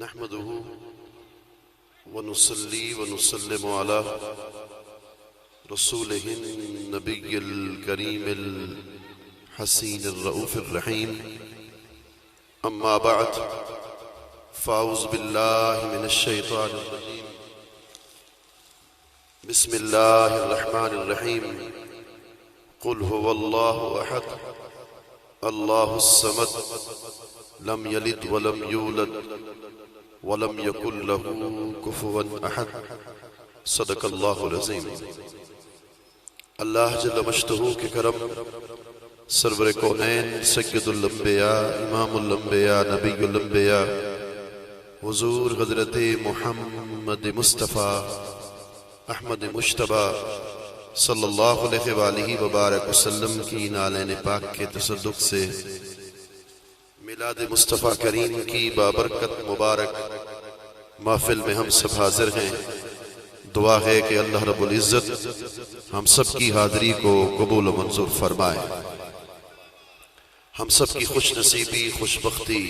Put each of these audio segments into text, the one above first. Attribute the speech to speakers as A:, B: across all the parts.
A: نحمده ونصلي ونسلم على رسوله النبي الكريم الحسين الرؤوف الرحيم أما بعد فأعوذ بالله من الشيطان الرجيم بسم الله الرحمن الرحيم قل هو الله أحد الله الصمد لم يلد ولم يولد ولم يكن له كفوا أحد صدق الله العظيم۔ اللہ جل مجدہ کے کرم، سرور کونین سید الانبیاء امام الانبیاء نبی الانبیاء حضور حضرت محمد مصطفیٰ احمد مجتبی صلی اللہ علیہ وآلہ وبارک وسلم کی نالین پاک کے تصدق سے میلاد مصطفیٰ کریم کی بابرکت مبارک محفل میں ہم سب حاضر ہیں۔ دعا ہے کہ اللہ رب العزت ہم سب کی حاضری کو قبول و منظور فرمائے، ہم سب کی خوش نصیبی خوش بختی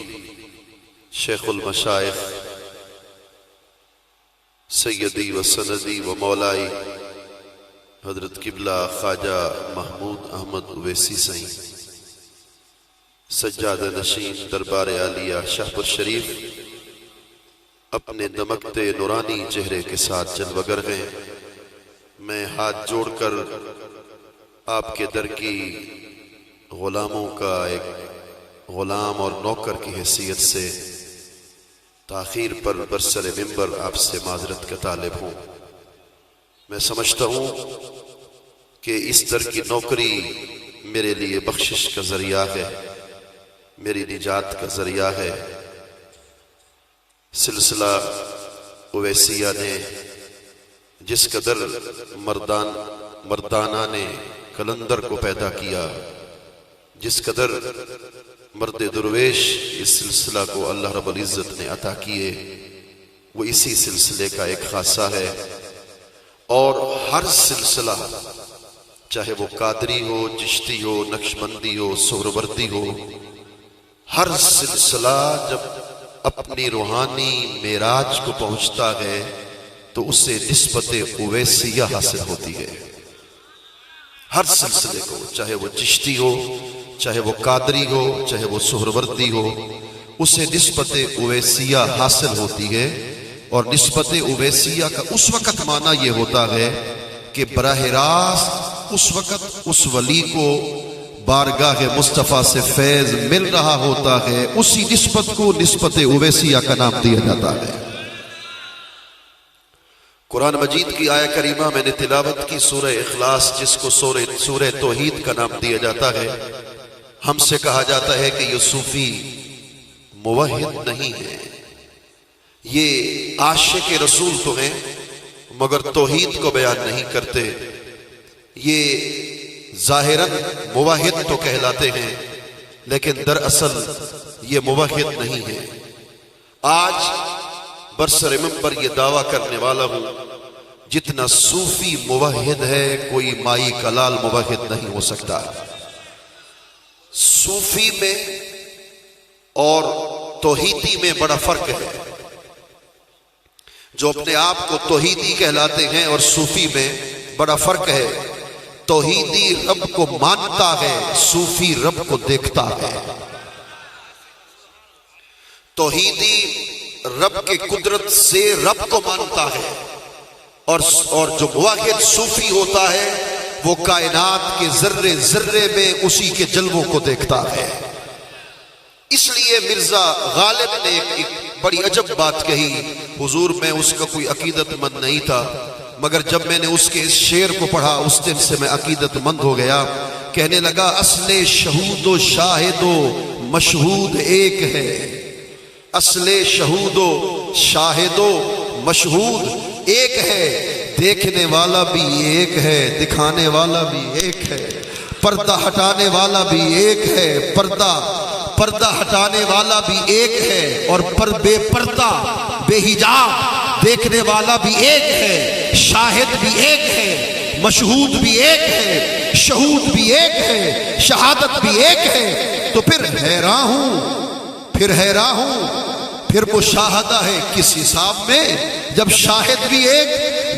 A: شیخ المشائخ سیدی و سندی و مولائی حضرت قبلہ خواجہ محمود احمد اویسی سائیں سجادہ نشین دربار عالیہ شاہپور شریف اپنے دمکتے نورانی چہرے کے ساتھ جلوگر ہیں۔ میں ہاتھ جوڑ کر آپ کے در کی غلاموں کا ایک غلام اور نوکر کی حیثیت سے تاخیر پر برسر منبر آپ سے معذرت کا طالب ہوں۔ میں سمجھتا ہوں کہ اس در کی نوکری میرے لیے بخشش کا ذریعہ ہے، میری نجات کا ذریعہ ہے۔ سلسلہ اویسیہ نے جس قدر مردانہ نے کلندر کو پیدا کیا، جس قدر مرد درویش اس سلسلہ کو اللہ رب العزت نے عطا کیے، وہ اسی سلسلے کا ایک خاصہ ہے۔ اور ہر سلسلہ چاہے وہ قادری ہو، چشتی ہو، نقشبندی ہو، سہروردی ہو، ہر سلسلہ جب اپنی روحانی معراج کو پہنچتا ہے تو اسے نسبت اویسیہ حاصل ہوتی ہے۔ ہر سلسلے کو، چاہے وہ چشتی ہو، چاہے وہ قادری ہو، چاہے وہ سہروردی ہو، اسے نسبت اویسیہ حاصل ہوتی ہے۔ اور نسبت اویسیہ کا اس وقت معنی یہ ہوتا ہے کہ براہ راست اس وقت اس ولی کو بارگاہ مصطفیٰ سے فیض مل رہا ہوتا ہے، اسی نسبت کو نسبت اویسیہ کا نام دیا جاتا ہے۔ قرآن مجید کی آیہ کریمہ میں نے تلاوت کی سورہ اخلاص، جس کو سورہ توحید کا نام دیا جاتا ہے۔ ہم سے کہا جاتا ہے کہ یہ صوفی موحد نہیں ہے، یہ عاشق رسول تو ہیں مگر توحید کو بیان نہیں کرتے، یہ ظاہراً موحد تو کہلاتے ہیں لیکن دراصل یہ موحد نہیں ہے۔ آج برسر منبر یہ دعویٰ کرنے والا ہوں، جتنا صوفی موحد ہے کوئی مائی کلال موحد نہیں ہو سکتا۔ صوفی میں اور توحیدی میں بڑا فرق ہے۔ جو اپنے آپ کو توحیدی کہلاتے ہیں اور صوفی میں بڑا فرق ہے۔ توحیدی رب کو مانتا ہے، صوفی رب کو دیکھتا ہے۔ توحیدی رب کے قدرت سے رب کو مانتا ہے، اور جو موحد صوفی ہوتا ہے وہ کائنات کے ذرے ذرے میں اسی کے جلووں کو دیکھتا ہے۔ اس لیے مرزا غالب نے ایک بڑی عجب بات کہی۔ حضور میں اس کا کوئی عقیدت مند نہیں تھا، مگر جب میں نے اس کے اس شعر کو پڑھا اس دن سے میں عقیدت مند ہو گیا۔ کہنے لگا اصل شہود و شاہد و مشہود ایک ہے، اصل شہود و شاہد و مشہود ایک ہے، دیکھنے والا بھی ایک ہے، دکھانے والا بھی ایک ہے، پردہ ہٹانے والا بھی ایک ہے، پردہ ہٹانے والا بھی ایک ہے، اور بے پردہ بے حجاب دیکھنے والا بھی ایک ہے، شاہد بھی ایک ہے، مشہود بھی ایک ہے، شہود بھی ایک ہے، شہادت بھی ایک ہے۔ تو پھر حیران ہوں پھر مشاہدہ ہے کس حساب میں؟ جب شاہد بھی ایک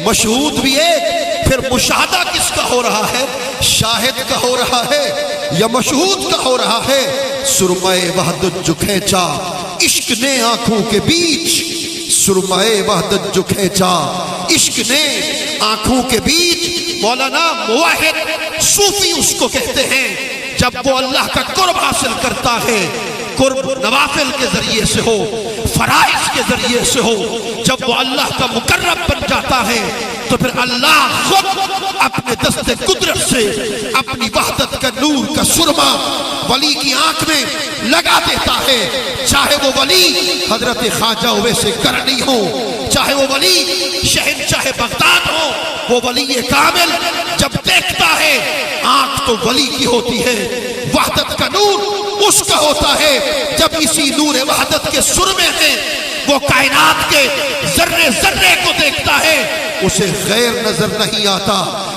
A: مشہود بھی ایک، پھر مشاہدہ کس کا ہو رہا ہے؟ شاہد کا ہو رہا ہے یا مشہود کا ہو رہا ہے؟ سرمۂ وحدت جو کھینچا عشق نے آنکھوں کے بیچ، سرمۂ وحدت جو کھینچا عشق نے آنکھوں کے بیچ، مولانا موحد صوفی اس کو کہتے ہیں جب وہ اللہ کا قرب حاصل کرتا ہے، قرب نوافل کے ذریعے سے ہو، فرائض کے ذریعے سے ہو، جب وہ اللہ کا مقرب بن جاتا ہے تو پھر اللہ خود اپنے دست قدرت سے اپنی وحدت کا نور کا سرما ولی کی آنکھ میں لگا دیتا ہے، چاہے وہ ولی حضرت خواجہ اویس کرنی ہو، چاہے وہ ولی شہنشاہ بغداد ہو، وہ ولی کامل جب دیکھتا ہے آنکھ تو ولی کی ہوتی ہے، وحدت کا نور اس کا ہوتا ہے، جب اسی نور وحدت کے سرمے میں وہ کائنات کے ذرے ذرے کو دیکھتا ہے، اسے غیر نظر نہیں آتا،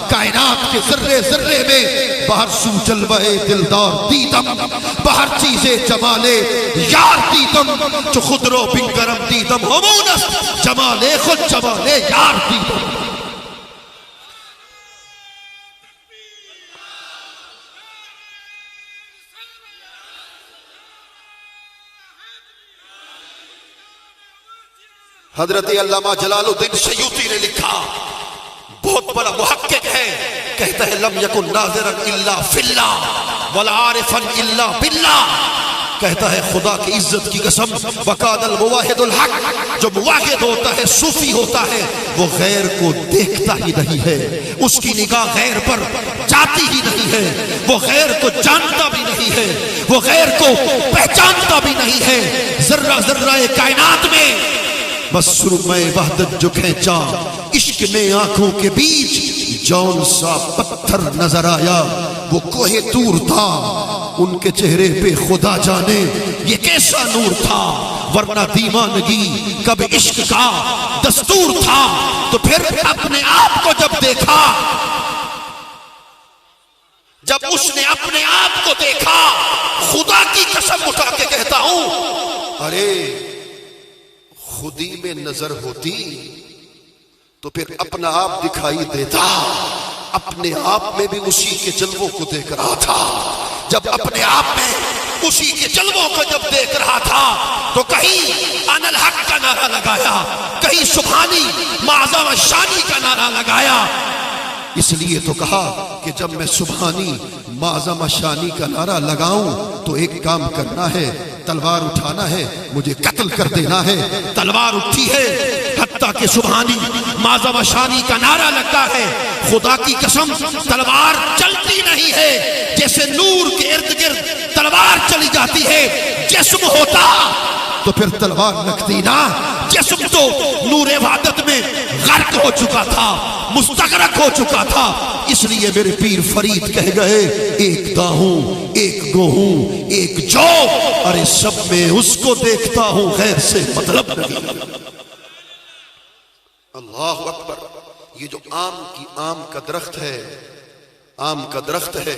A: کائنات کے ذرے ذرے میں باہر سو جلوہ دلدار دیدم، باہر چیزیں جمالے یار دیدم، جو خود رو بن کرم دیدم ہمونس جمالے خود جمالے یار دیدم۔ حضرت علامہ جلال الدین سیوطی نے لکھا، بہت بڑا محقق ہے، کہتا ہے لم یکن ناظرا الا فی اللہ ولا عارفا الا باللہ، کہتا ہے خدا کی عزت کی قسم وکان المواحد الحق، جو مواحد ہوتا ہے صوفی ہوتا ہے وہ غیر کو دیکھتا ہی نہیں ہے، اس کی نگاہ غیر پر جاتی ہی نہیں ہے، وہ غیر کو جانتا بھی نہیں ہے، وہ غیر کو پہچانتا بھی نہیں ہے، ذرہ ذرہ کائنات میں بس سرمۂ وحدت جو کھینچا عشق نے آنکھوں کے بیچ، جون سا پتھر نظر آیا وہ کوہ طور تھا، ان کے چہرے پہ خدا جانے یہ کیسا نور تھا، ورنہ دیوانگی کب عشق کا دستور تھا۔ تو پھر اپنے آپ کو جب دیکھا، جب اس نے اپنے آپ کو دیکھا، خدا کی قسم اٹھا کے کہتا ہوں ارے خودی میں نظر ہوتی تو پھر اپنا آپ دکھائی دیتا، اپنے آپ میں بھی اسی کے جلووں کو دیکھ رہا تھا، جب اپنے آپ میں اسی کے جلووں کو جب دیکھ رہا تھا تو کہیں انا الحق کا نعرہ لگایا، کہیں سبحانی معظم شانی کا نعرہ لگایا، اس لیے تو کہا کہ جب میں سبحانی معظم شانی کا نعرہ لگاؤں تو ایک کام کرنا ہے، تلوار اٹھانا ہے، مجھے قتل کر دینا ہے، تلوار اٹھی ہے، حتیٰ کہ سبحانی معظم شانی کا نعرہ لگتا ہے، خدا کی قسم تلوار چلتی نہیں ہے، جیسے نور کے ارد گرد تلوار چلی جاتی ہے، جسم ہوتا تو پھر تلوار لگتی نا، جسم تو نور وحدت میں غرق ہو چکا تھا، مستغرق ہو چکا تھا، اس لیے میرے پیر فرید کہہ گئے ایک دا ہوں ایک گو ہوں ایک جو، ارے سب میں اس کو دیکھتا ہوں غیر سے مطلب نہیں۔ اللہ اکبر۔ یہ جو آم کا درخت ہے، آم کا درخت ہے،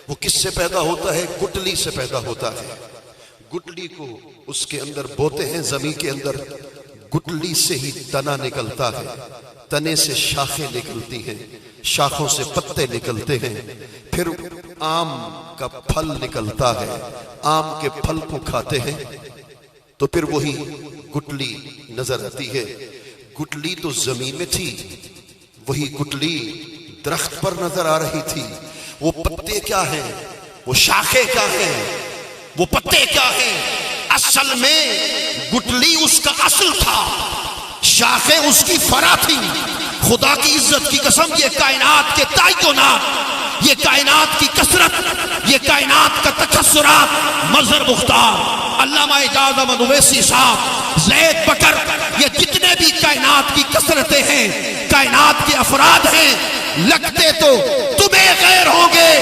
A: وہ کس سے پیدا ہوتا ہے؟ گٹلی سے پیدا ہوتا ہے، گٹلی کو اس کے اندر بوتے ہیں زمین کے اندر، گٹلی سے ہی تنا نکلتا ہے، تنے سے شاخیں نکلتی ہیں، شاخوں سے پتے نکلتے ہیں، پھر آم کا پھل نکلتا ہے، آم کے پھل کو کھاتے ہیں تو پھر وہی گٹلی نظر آتی ہے۔ گٹلی تو زمین میں تھی، وہی گٹلی درخت پر نظر آ رہی تھی۔ وہ پتے کیا ہیں، وہ شاخیں کیا ہیں، وہ پتے کیا ہیں؟ اصل میں گٹلی اس کا اصل تھا، شاخیں اس کی فرع تھی۔ خدا کی عزت کی قسم، یہ کائنات کے تعینات، یہ کائنات کی کثرت، یہ کائنات کا تکثرات، مظہر مختار، علامہ اعجاز احمد اویسی صاحب، زید بکر، یہ جتنے بھی کائنات کی کثرتیں ہیں، کائنات کے افراد ہیں، لگتے تو تمہیں غیر ہوں گے،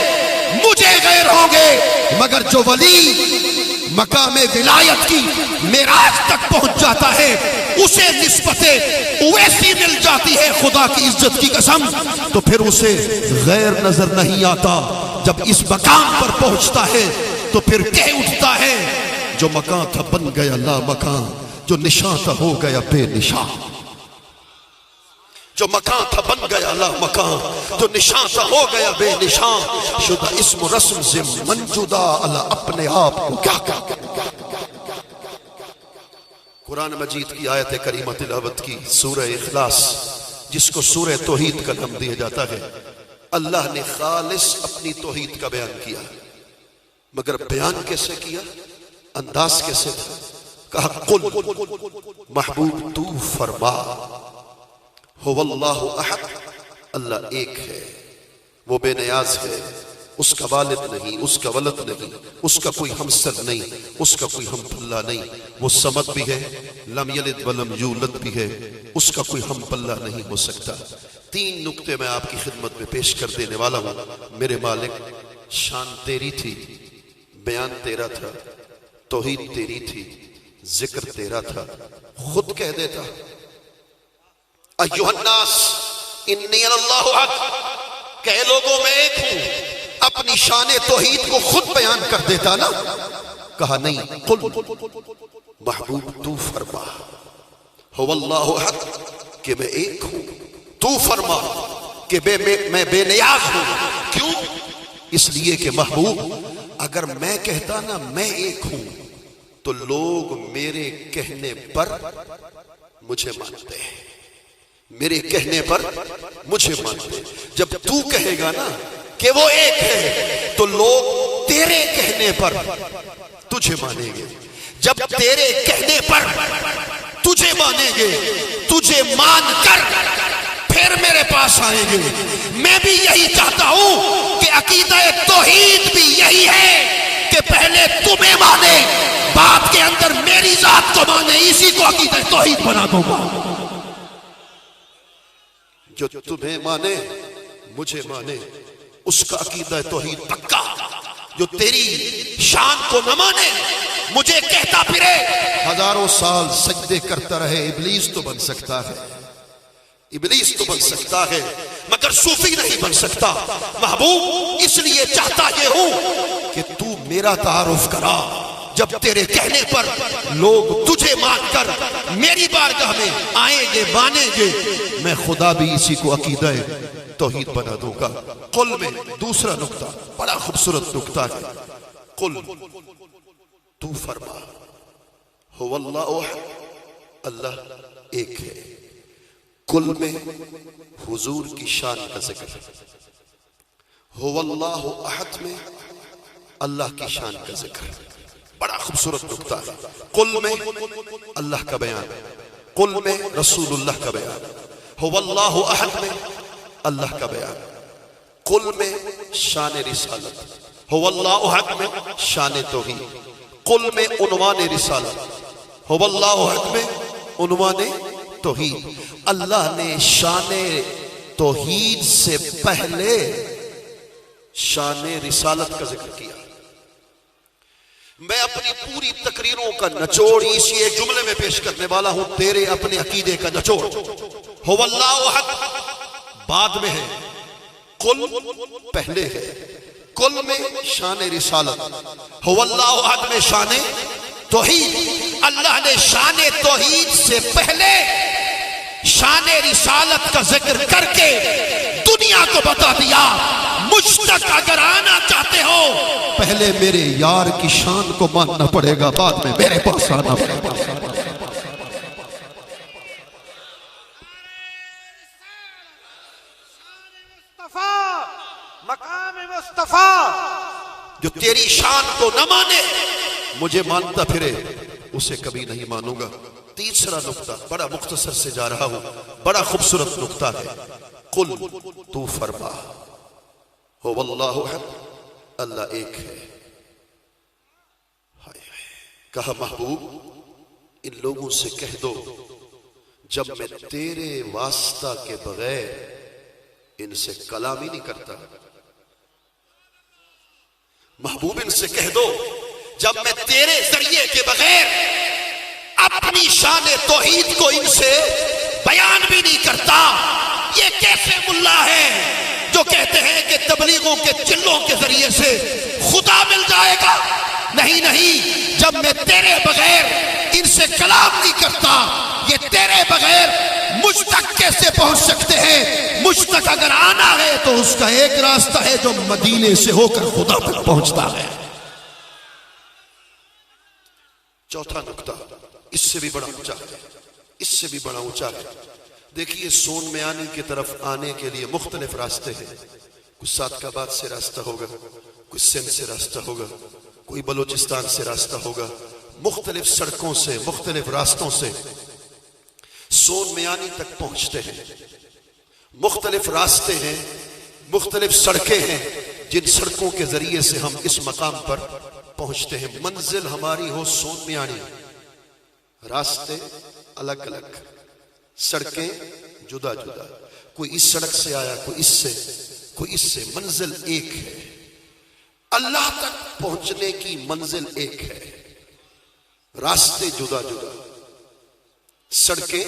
A: مجھے غیر ہوں گے، مگر جو ولی مقام ولایت کی معراج تک پہنچ جاتا ہے اسے نسبت اویسی مل جاتی ہے۔ خدا کی عزت کی قسم، تو پھر اسے غیر نظر نہیں آتا۔ جب اس مقام پر پہنچتا ہے تو پھر کہہ اٹھتا ہے جو مکان تھا بن گیا لا مکان، جو نشان تھا ہو گیا بے نشان، جو مکان تھا بن گیا لا مکان، جو نشان تھا ہو گیا بے نشان، شدہ اسم و رسم سے من جدا، اللہ اپنے آپ کو کیا کیا۔ قرآن مجید کی آیت کریمہ تلاوت کی سورہ اخلاص، جس کو سورہ توحید کا نام دیا جاتا ہے، اللہ نے خالص اپنی توحید کا بیان کیا، مگر بیان کیسے کیا، انداز کیسے تھا؟ کہا قل محبوب تو فرما، هو اللہ احد، اللہ ایک ہے، وہ بے نیاز ہے، اس کا والد نہیں، اس کا ولد نہیں، اس کا کوئی ہمسر نہیں، اس کا کوئی ہم پلہ نہیں، وہ صمد بھی ہے، لم یلد ولم یولد بھی ہے، اس کا کوئی ہم پلہ نہیں ہو سکتا۔ تین نکتے میں آپ کی خدمت میں پیش کر دینے والا ہوں۔ میرے مالک، شان تیری تھی، بیان تیرا تھا، توحید تیری تھی، ذکر تیرا تھا، خود کہہ دیتا ایھا الناس انی اللہ احد، کہ لوگوں میں ایک ہوں، اپنی شان توحید کو خود بیان کر دیتا نا۔ کہا نہیں، قل محبوب تو فرما، هو اللہ احد، کہ میں ایک ہوں، تو فرما کہ میں بے نیاز ہوں۔ کیوں؟ اس لیے کہ محبوب، اگر میں کہتا نا میں ایک ہوں تو لوگ میرے کہنے پر مجھے مانتے ہیں، میرے کہنے پر مجھے مانتے ہیں۔ جب تو کہے گا نا کہ وہ ایک ہے تو لوگ تیرے کہنے پر تجھے مانیں گے، جب تیرے کہنے پر تجھے مانیں گے، تجھے مان کر پھر میرے پاس آئیں گے۔ میں بھی یہی چاہتا ہوں کہ عقیدہ توحید بھی یہی ہے کہ پہلے تمہیں مانے، بعد کے اندر میری ذات کو مانے، اسی کو عقیدہ توحید بنا دوں گا۔ جو تمہیں مانے مجھے مانے، اس کا عقیدہ توحید پکا۔ جو تیری شان کو نہ مانے، مجھے کہتا پھرے، ہزاروں سال سجدے کرتا رہے، ابلیس تو بن سکتا ہے، ابلیس تو بن سکتا ہے، مگر صوفی نہیں بن سکتا۔ محبوب، اس لیے چاہتا یہ ہوں کہ تو میرا تعارف کرا، جب تیرے کہنے پر لوگ تجھے مان کر میری بارگاہ میں آئیں گے، مانیں گے، میں خدا بھی اسی کو عقیدہ توحید بنا دوں گا۔ قل میں دوسرا نکتہ، بڑا خوبصورت نکتہ ہے۔ قل تو فرما، هو اللہ احد، اللہ ایک ہے۔ قل میں حضور کی شان کا ذکر ہے، هو اللہ احد میں اللہ کی شان کا ذکر ہے۔ بڑا خوبصورت نکتہ ہے۔ قل میں اللہ کا بیان، قل میں رسول اللہ کا بیان، هو اللہ احد میں اللہ کا بیان، قل میں شان رسالت، هو اللہ احد میں شان توحید، قل میں عنوان رسالت، هو اللہ احد میں عنوان توحید۔ اللہ نے شان توحید سے پہلے شان رسالت کا ذکر کیا۔ میں اپنی پوری تقریروں کا نچوڑ اسی ایک جملے میں پیش کرنے والا ہوں، تیرے اپنے عقیدے کا نچوڑ۔ هو اللہ احد بعد میں ہے، قل پہلے ہے۔ قل میں شان رسالت، هو اللہ احد میں شان توحید۔ اللہ نے شان توحید سے پہلے شان رسالت کا ذکر کر کے دنیا کو بتا دیا، مجھ تک اگر آنا چاہتے ہو پہلے میرے یار کی شان کو ماننا پڑے گا، بعد میں میرے پاس آنا پڑے گا۔ مقام مصطفیٰ، جو تیری شان کو نہ مانے مجھے مانتا پھرے، اسے کبھی نہیں مانوں گا۔ تیسرا نکتہ، بڑا مختصر سے جا رہا ہوں، بڑا خوبصورت نکتہ ہے۔ قل تو فرما، هو اللہ احد، اللہ ایک ہے۔ کہا محبوب، ان لوگوں سے کہہ دو جب میں تیرے واسطہ کے بغیر ان سے کلام ہی نہیں کرتا۔ محبوب، ان سے کہہ دو جب میں تیرے ذریعے کے بغیر اپنی شان توحید کو ان سے بیان بھی نہیں کرتا۔ یہ کیسے ملا ہے جو کہتے ہیں کہ تبلیغوں کے چلوں کے ذریعے سے خدا مل جائے گا؟ نہیں نہیں، جب میں تیرے بغیر ان سے کلام نہیں کہ تیرے بغیر مجھ تک کیسے پہنچ سکتے ہیں؟ مجھ تک اگر آنا ہے تو اس کا ایک راستہ ہے جو مدینے سے ہو کر خدا تک پہنچتا ہے۔ چوتھا نکتہ اس سے بھی بڑا اونچا ہے، اس سے بھی بڑا اونچا ہے۔ دیکھیے سون میانی کی طرف آنے کے لیے مختلف راستے ہیں۔ کوئی سادکاباد سے راستہ ہوگا، کوئی سندھ سے راستہ ہوگا، کوئی بلوچستان سے راستہ ہوگا، مختلف سڑکوں سے، مختلف راستوں سے سون میانی تک پہنچتے ہیں۔ مختلف راستے ہیں، مختلف سڑکیں ہیں جن سڑکوں کے ذریعے سے ہم اس مقام پر پہنچتے ہیں۔ منزل ہماری ہو سون میانی، راستے الگ الگ، سڑکیں جدا جدا، کوئی اس سڑک سے آیا، کوئی اس سے، کوئی اس سے، منزل ایک ہے۔ اللہ تک پہنچنے کی منزل ایک ہے، راستے جدا جدا، سڑکیں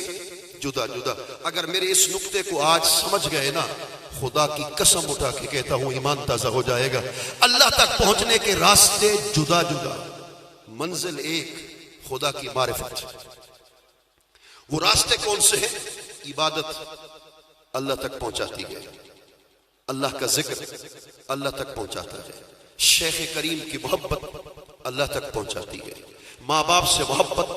A: جدا جدا۔ اگر میرے اس نقطے کو آج سمجھ گئے نا، خدا کی قسم اٹھا کے کہتا ہوں ایمان تازہ ہو جائے گا۔ اللہ تک پہنچنے کے راستے جدا جدا، منزل ایک، خدا کی معرفت۔ وہ راستے کون سے ہیں؟ عبادت اللہ تک پہنچاتی ہے، اللہ کا ذکر اللہ تک پہنچاتا ہے، شیخ کریم کی محبت اللہ تک پہنچاتی ہے، ماں باپ سے محبت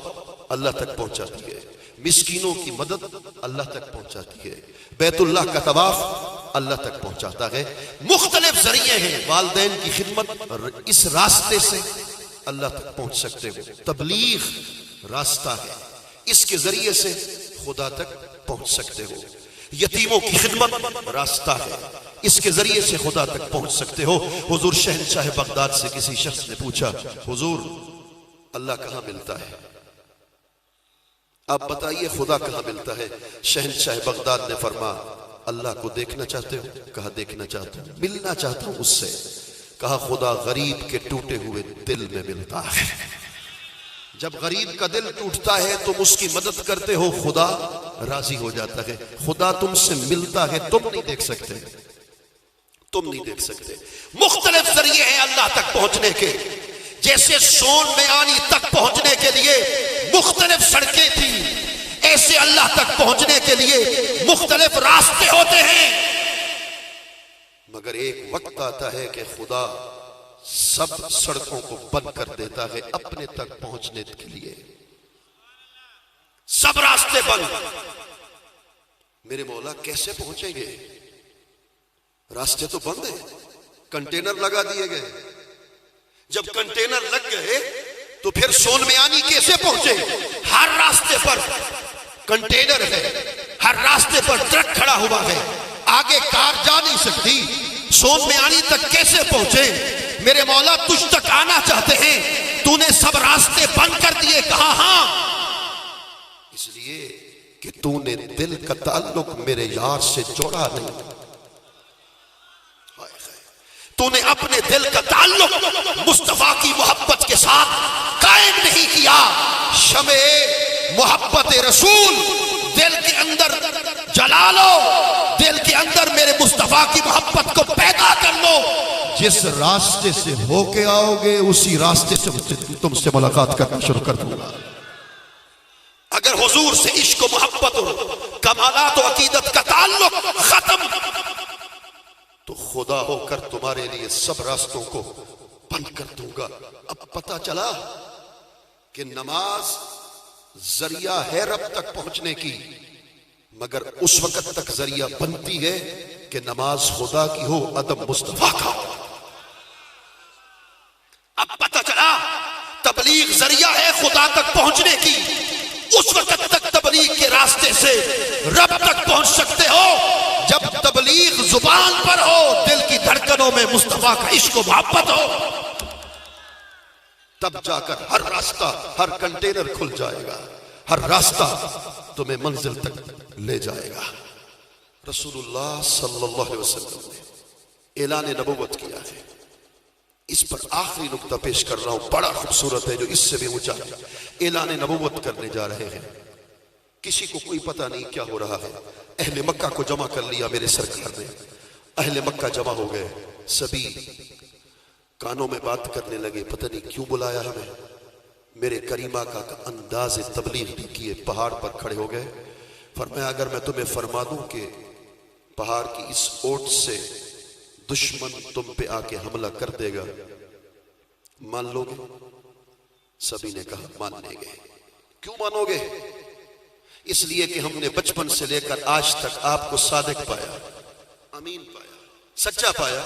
A: اللہ تک پہنچاتی ہے، مسکینوں کی مدد اللہ تک پہنچاتی ہے، بیت اللہ کا طواف اللہ تک پہنچاتا ہے۔ مختلف ذریعے ہیں والدین کی خدمت، اس راستے سے اللہ تک پہنچ سکتے ہو۔ تبلیغ راستہ ہے، اس کے ذریعے سے خدا تک پہنچ سکتے ہو۔ یتیموں کی خدمت راستہ ہے، اس کے ذریعے سے خدا تک پہنچ سکتے ہو۔ حضور شہنشاہ بغداد سے کسی شخص نے پوچھا، حضور اللہ کہاں ملتا ہے؟ آپ بتائیے خدا کہاں ملتا ہے؟ شہنشاہ بغداد نے فرمایا، اللہ کو دیکھنا چاہتے ہو؟ کہا دیکھنا چاہتا ہوں۔ ملنا چاہتا ہوں اس سے؟ کہا خدا غریب کے ٹوٹے ہوئے دل میں ملتا ہے۔ جب غریب کا دل ٹوٹتا ہے تم اس کی مدد کرتے ہو، خدا راضی ہو جاتا ہے۔ خدا تم سے ملتا ہے، تم نہیں دیکھ سکتے، تم نہیں دیکھ سکتے۔ مختلف ذریعے ہیں اللہ تک پہنچنے کے۔ جیسے سون میانی تک پہنچنے کے لیے مختلف سڑکیں تھیں، ایسے اللہ تک پہنچنے کے لیے مختلف راستے ہوتے ہیں، مگر ایک وقت آتا ہے کہ خدا سب سڑکوں کو بند کر دیتا ہے اپنے تک پہنچنے کے لیے۔ سب راستے بند۔ میرے مولا کیسے پہنچیں گے؟ راستے تو بند ہیں، کنٹینر لگا دیے گئے۔ جب کنٹینر لگ گئے تو پھر سون میانی کیسے پہنچے؟ ہر راستے پر کنٹینر ہے، ہر راستے پر ٹرک کھڑا ہوا ہے، آگے کار جا نہیں سکتی۔ سون میانی تک کیسے پہنچے؟ میرے مولا تجھ تک آنا چاہتے ہیں، تو نے سب راستے بند کر دیے۔ کہا ہاں، اس لیے کہ تو نے دل کا تعلق میرے یار سے جوڑا نہیں، تو نے اپنے دل کا تعلق مصطفیٰ کی محبت کے ساتھ قائم نہیں کیا۔ شمع محبت رسول دل کے اندر جلا لو، دل کے اندر میرے مصطفیٰ کی محبت کو پیدا کر لو۔ جس راستے سے ہو کے آؤ گے اسی راستے سے تم سے ملاقات کرنا شروع کر دوں گا۔ اگر حضور سے عشق و محبت ہو، کمالات و عقیدت کا تعلق ختم، تو خدا ہو کر تمہارے لیے سب راستوں کو بند کر دوں گا۔ اب پتہ چلا کہ نماز ذریعہ ہے رب تک پہنچنے کی، مگر اس وقت تک ذریعہ بنتی ہے کہ نماز خدا کی ہو، ادب مصطفیٰ کا۔ اب پتہ چلا تبلیغ ذریعہ ہے خدا تک پہنچنے کی، اس وقت تک تبلیغ کے راستے سے رب تک پہنچ سکتے ہو جب تبلیغ زبان پر ہو، دل کی دھڑکنوں میں مصطفیٰ کا عشق و محبت ہو، تب جا کر ہر راستہ، ہر کنٹینر کھل جائے گا، ہر راستہ تمہیں منزل تک لے جائے گا۔ رسول اللہ صلی اللہ علیہ وسلم نے اعلان نبوت کیا ہے۔ اس پر آخری نقطہ پیش کر رہا ہوں، بڑا خوبصورت ہے، جو اس سے بھی اونچا ہے۔ اعلان نبوت کرنے جا رہے ہیں، کسی کو کوئی پتہ نہیں کیا ہو رہا ہے۔ اہل مکہ کو جمع کر لیا میرے سرکار نے، اہل مکہ جمع ہو گئے، سبھی کانوں میں بات کرنے لگے، پتہ نہیں کیوں بلایا ہمیں، میرے کریمہ کا انداز تبلیغ بھی کیے، پہاڑ پر کھڑے ہو گئے، فرمایا اگر میں تمہیں فرما دوں کہ پہاڑ کی اس اوٹ سے دشمن تم پہ آ کے حملہ کر دے گا، مان لو گے؟ سبھی نے کہا مان لیں گے۔ کیوں مانو گے؟ اس لیے کہ ہم نے بچپن سے لے کر آج تک آپ کو صادق پایا، امین پایا، سچا پایا۔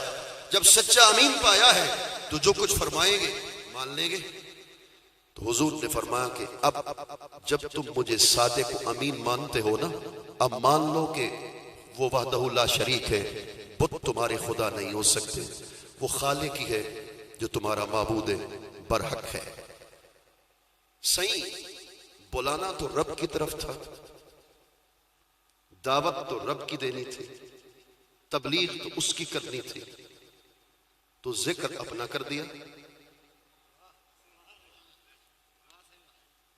A: جب سچا امین پایا ہے تو جو کچھ فرمائیں گے مان لیں گے۔ تو حضور نے فرمایا کہ اب جب تم مجھے صادق و امین مانتے ہو نا، اب مان لو کہ وہ وحدہ لا شریک ہے، بت تمہارے خدا نہیں ہو سکتے، وہ خالق ہی ہے جو تمہارا معبود برحق ہے۔ صحیح بلانا تو رب کی طرف تھا، دعوت تو رب کی دینی تھی، تبلیغ تو اس کی کرنی تھی، تو ذکر اپنا کر دیا،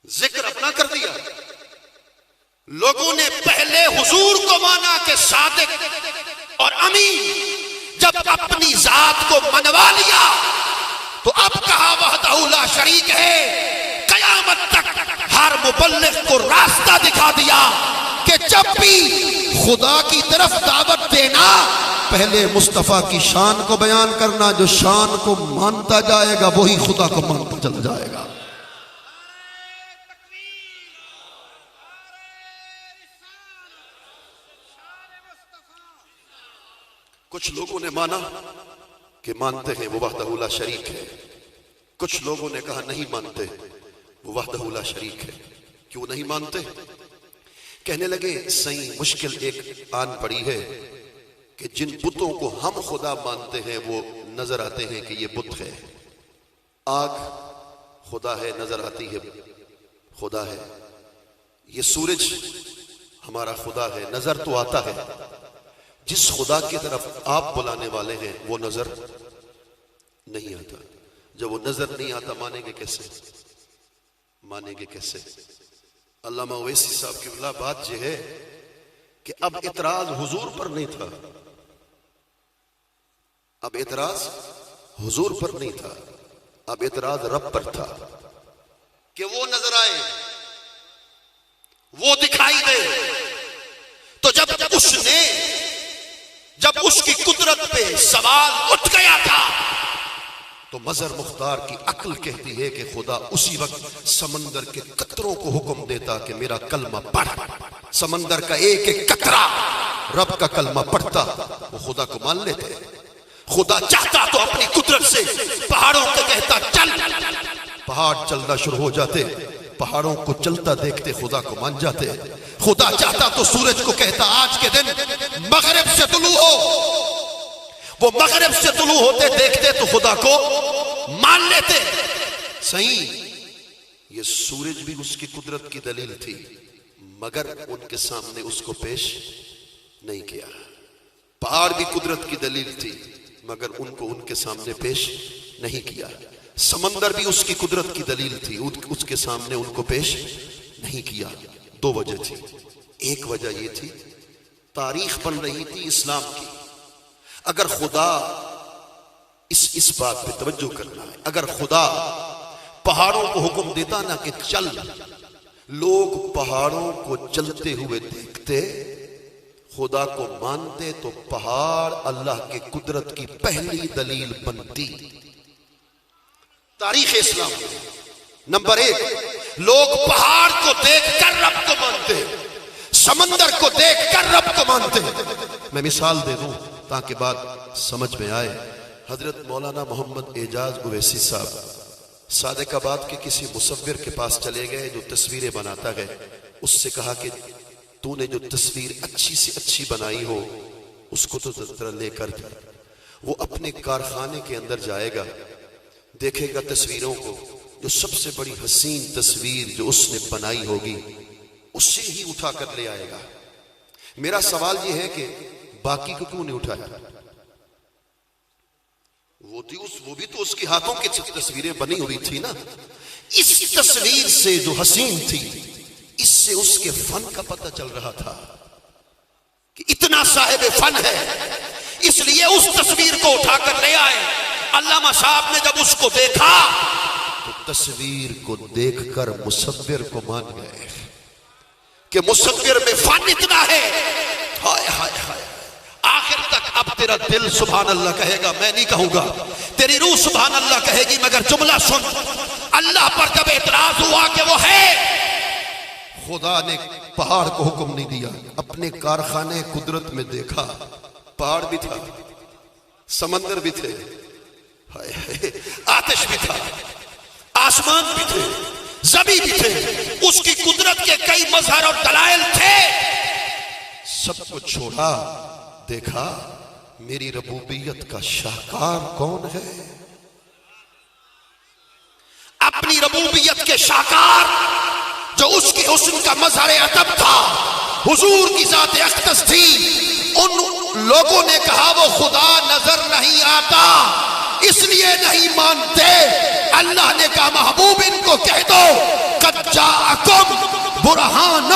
A: ذکر اپنا کر دیا۔ لوگوں نے پہلے حضور کو مانا کہ صادق اور امین، جب اپنی ذات کو منوا لیا تو اب کہا وحدہ لا شریک ہے۔ قیامت تک ہر مبلغ کو راستہ دکھا دیا کہ جب بھی خدا کی طرف دعوت دینا، پہلے مصطفیٰ کی شان کو بیان کرنا، جو شان کو مانتا جائے گا وہی خدا کو مانتا چل جائے گا۔ کچھ لوگوں نے مانا کہ مانتے ہیں وہ وحدہ لا شریک ہے، کچھ لوگوں نے کہا نہیں مانتے وہ وحدہ لا شریک ہے۔ کیوں نہیں مانتے؟ کہنے لگے صحیح مشکل ایک آن پڑی ہے کہ جن بتوں کو ہم خدا مانتے ہیں وہ نظر آتے ہیں کہ یہ بت ہے، آگ خدا ہے، نظر آتی ہے خدا ہے، یہ سورج ہمارا خدا ہے، نظر تو آتا ہے، جس خدا کی طرف آپ بلانے والے ہیں وہ نظر نہیں آتا۔ جب وہ نظر نہیں آتا مانیں گے کیسے؟ مانیں گے کیسے؟ علامہ اویسی صاحب کی اللہ بات یہ ہے کہ اب اعتراض حضور پر نہیں تھا، اب اعتراض حضور پر نہیں تھا، اب اعتراض رب پر تھا کہ وہ نظر آئے، وہ دکھائی دے۔ تو جب اس کی قدرت پہ سوال اٹھ گیا تھا تو مظہر مختار کی عقل کہتی ہے کہ خدا اسی وقت سمندر کے قطروں کو حکم دیتا کہ میرا کلمہ پڑھ۔ سمندر کا ایک ایک قطرہ رب کا کلمہ پڑھتا، وہ خدا کو مان لیتے۔ خدا چاہتا تو اپنی قدرت سے پہاڑوں کو کہتا چل، پہاڑ چلنا شروع ہو جاتے، پہاڑوں کو چلتا دیکھتے خدا کو مان جاتے۔ خدا چاہتا تو سورج کو کہتا آج کے دن مغرب سے طلوع ہو، وہ مغرب سے طلوع ہوتے دیکھتے تو خدا کو مان لیتے۔ صحیح یہ سورج بھی اس کی قدرت کی دلیل تھی، مگر ان کے سامنے اس کو پیش نہیں کیا۔ پہاڑ بھی قدرت کی دلیل تھی، مگر ان کو ان کے سامنے پیش نہیں کیا۔ سمندر بھی اس کی قدرت کی دلیل تھی، اس کے سامنے ان کو پیش نہیں کیا۔ دو وجہ تھی۔ ایک وجہ یہ تھی تاریخ بن رہی تھی اسلام کی۔ اگر خدا اس بات پہ توجہ کرنا ہے، اگر خدا پہاڑوں کو حکم دیتا نا کہ چل، لوگ پہاڑوں کو چلتے ہوئے دیکھتے، خدا کو مانتے تو پہاڑ اللہ کے قدرت کی پہلی دلیل بنتی۔ تاریخ اسلام میں نمبر ایک، لوگ پہاڑ کو دیکھ کر رب کو مانتے، سمندر کو دیکھ کر رب کو مانتے۔ میں مثال دے دوں تاکہ بات سمجھ میں آئے۔ حضرت مولانا محمد اعجاز اویسی صاحب صادق آباد کے کسی مصور کے پاس چلے گئے جو تصویریں بناتا ہے۔ اس سے کہا کہ تو نے جو تصویر اچھی سے اچھی بنائی ہو اس کو تو ذرا لے کر جا۔ وہ اپنے کارخانے کے اندر جائے گا، دیکھے گا تصویروں کو، جو سب سے بڑی حسین تصویر جو اس نے بنائی ہوگی اسے ہی اٹھا کر لے آئے گا۔ میرا سوال یہ ہے کہ باقی کو کیوں نہیں اٹھایا؟ وہ بھی تو اس کے ہاتھوں کی تصویریں بنی ہوئی تھی نا۔ اس تصویر سے جو حسین تھی، اس سے اس کے فن کا پتہ چل رہا تھا کہ اتنا صاحب فن ہے، اس لیے اس تصویر کو اٹھا کر لے آئے۔ علامہ صاحب نے جب اس کو دیکھا تو تصویر کو دیکھ کر مصور کو مان گئے کہ مصور میں فن اتنا ہے. ہائے ہائے ہائے. آخر تک اب تیرا دل سبحان اللہ کہے گا، میں نہیں کہوں گا. تیری روح سبحان اللہ کہے گی، مگر جملہ سن. اللہ پر جب اعتراض ہوا کہ وہ ہے، خدا نے پہاڑ کو حکم نہیں دیا. اپنے کارخانے قدرت میں دیکھا، پہاڑ بھی تھا، سمندر بھی تھے، آتش بھی تھا، آسمان بھی تھے، زمین بھی تھے. اس کی قدرت کے کئی مظہر اور دلائل تھے. سب کو چھوڑا، دیکھا میری ربوبیت کا شاہکار کون ہے. اپنی ربوبیت کے شاہکار جو اس کی حسن کا مظہر ادب تھا، حضور کی ذات اقدس تھی. ان لوگوں نے کہا وہ خدا نظر نہیں آتا اس لیے نہیں مانتے. اللہ نے کہا محبوب ان کو کہہ دو قد جاءکم برہان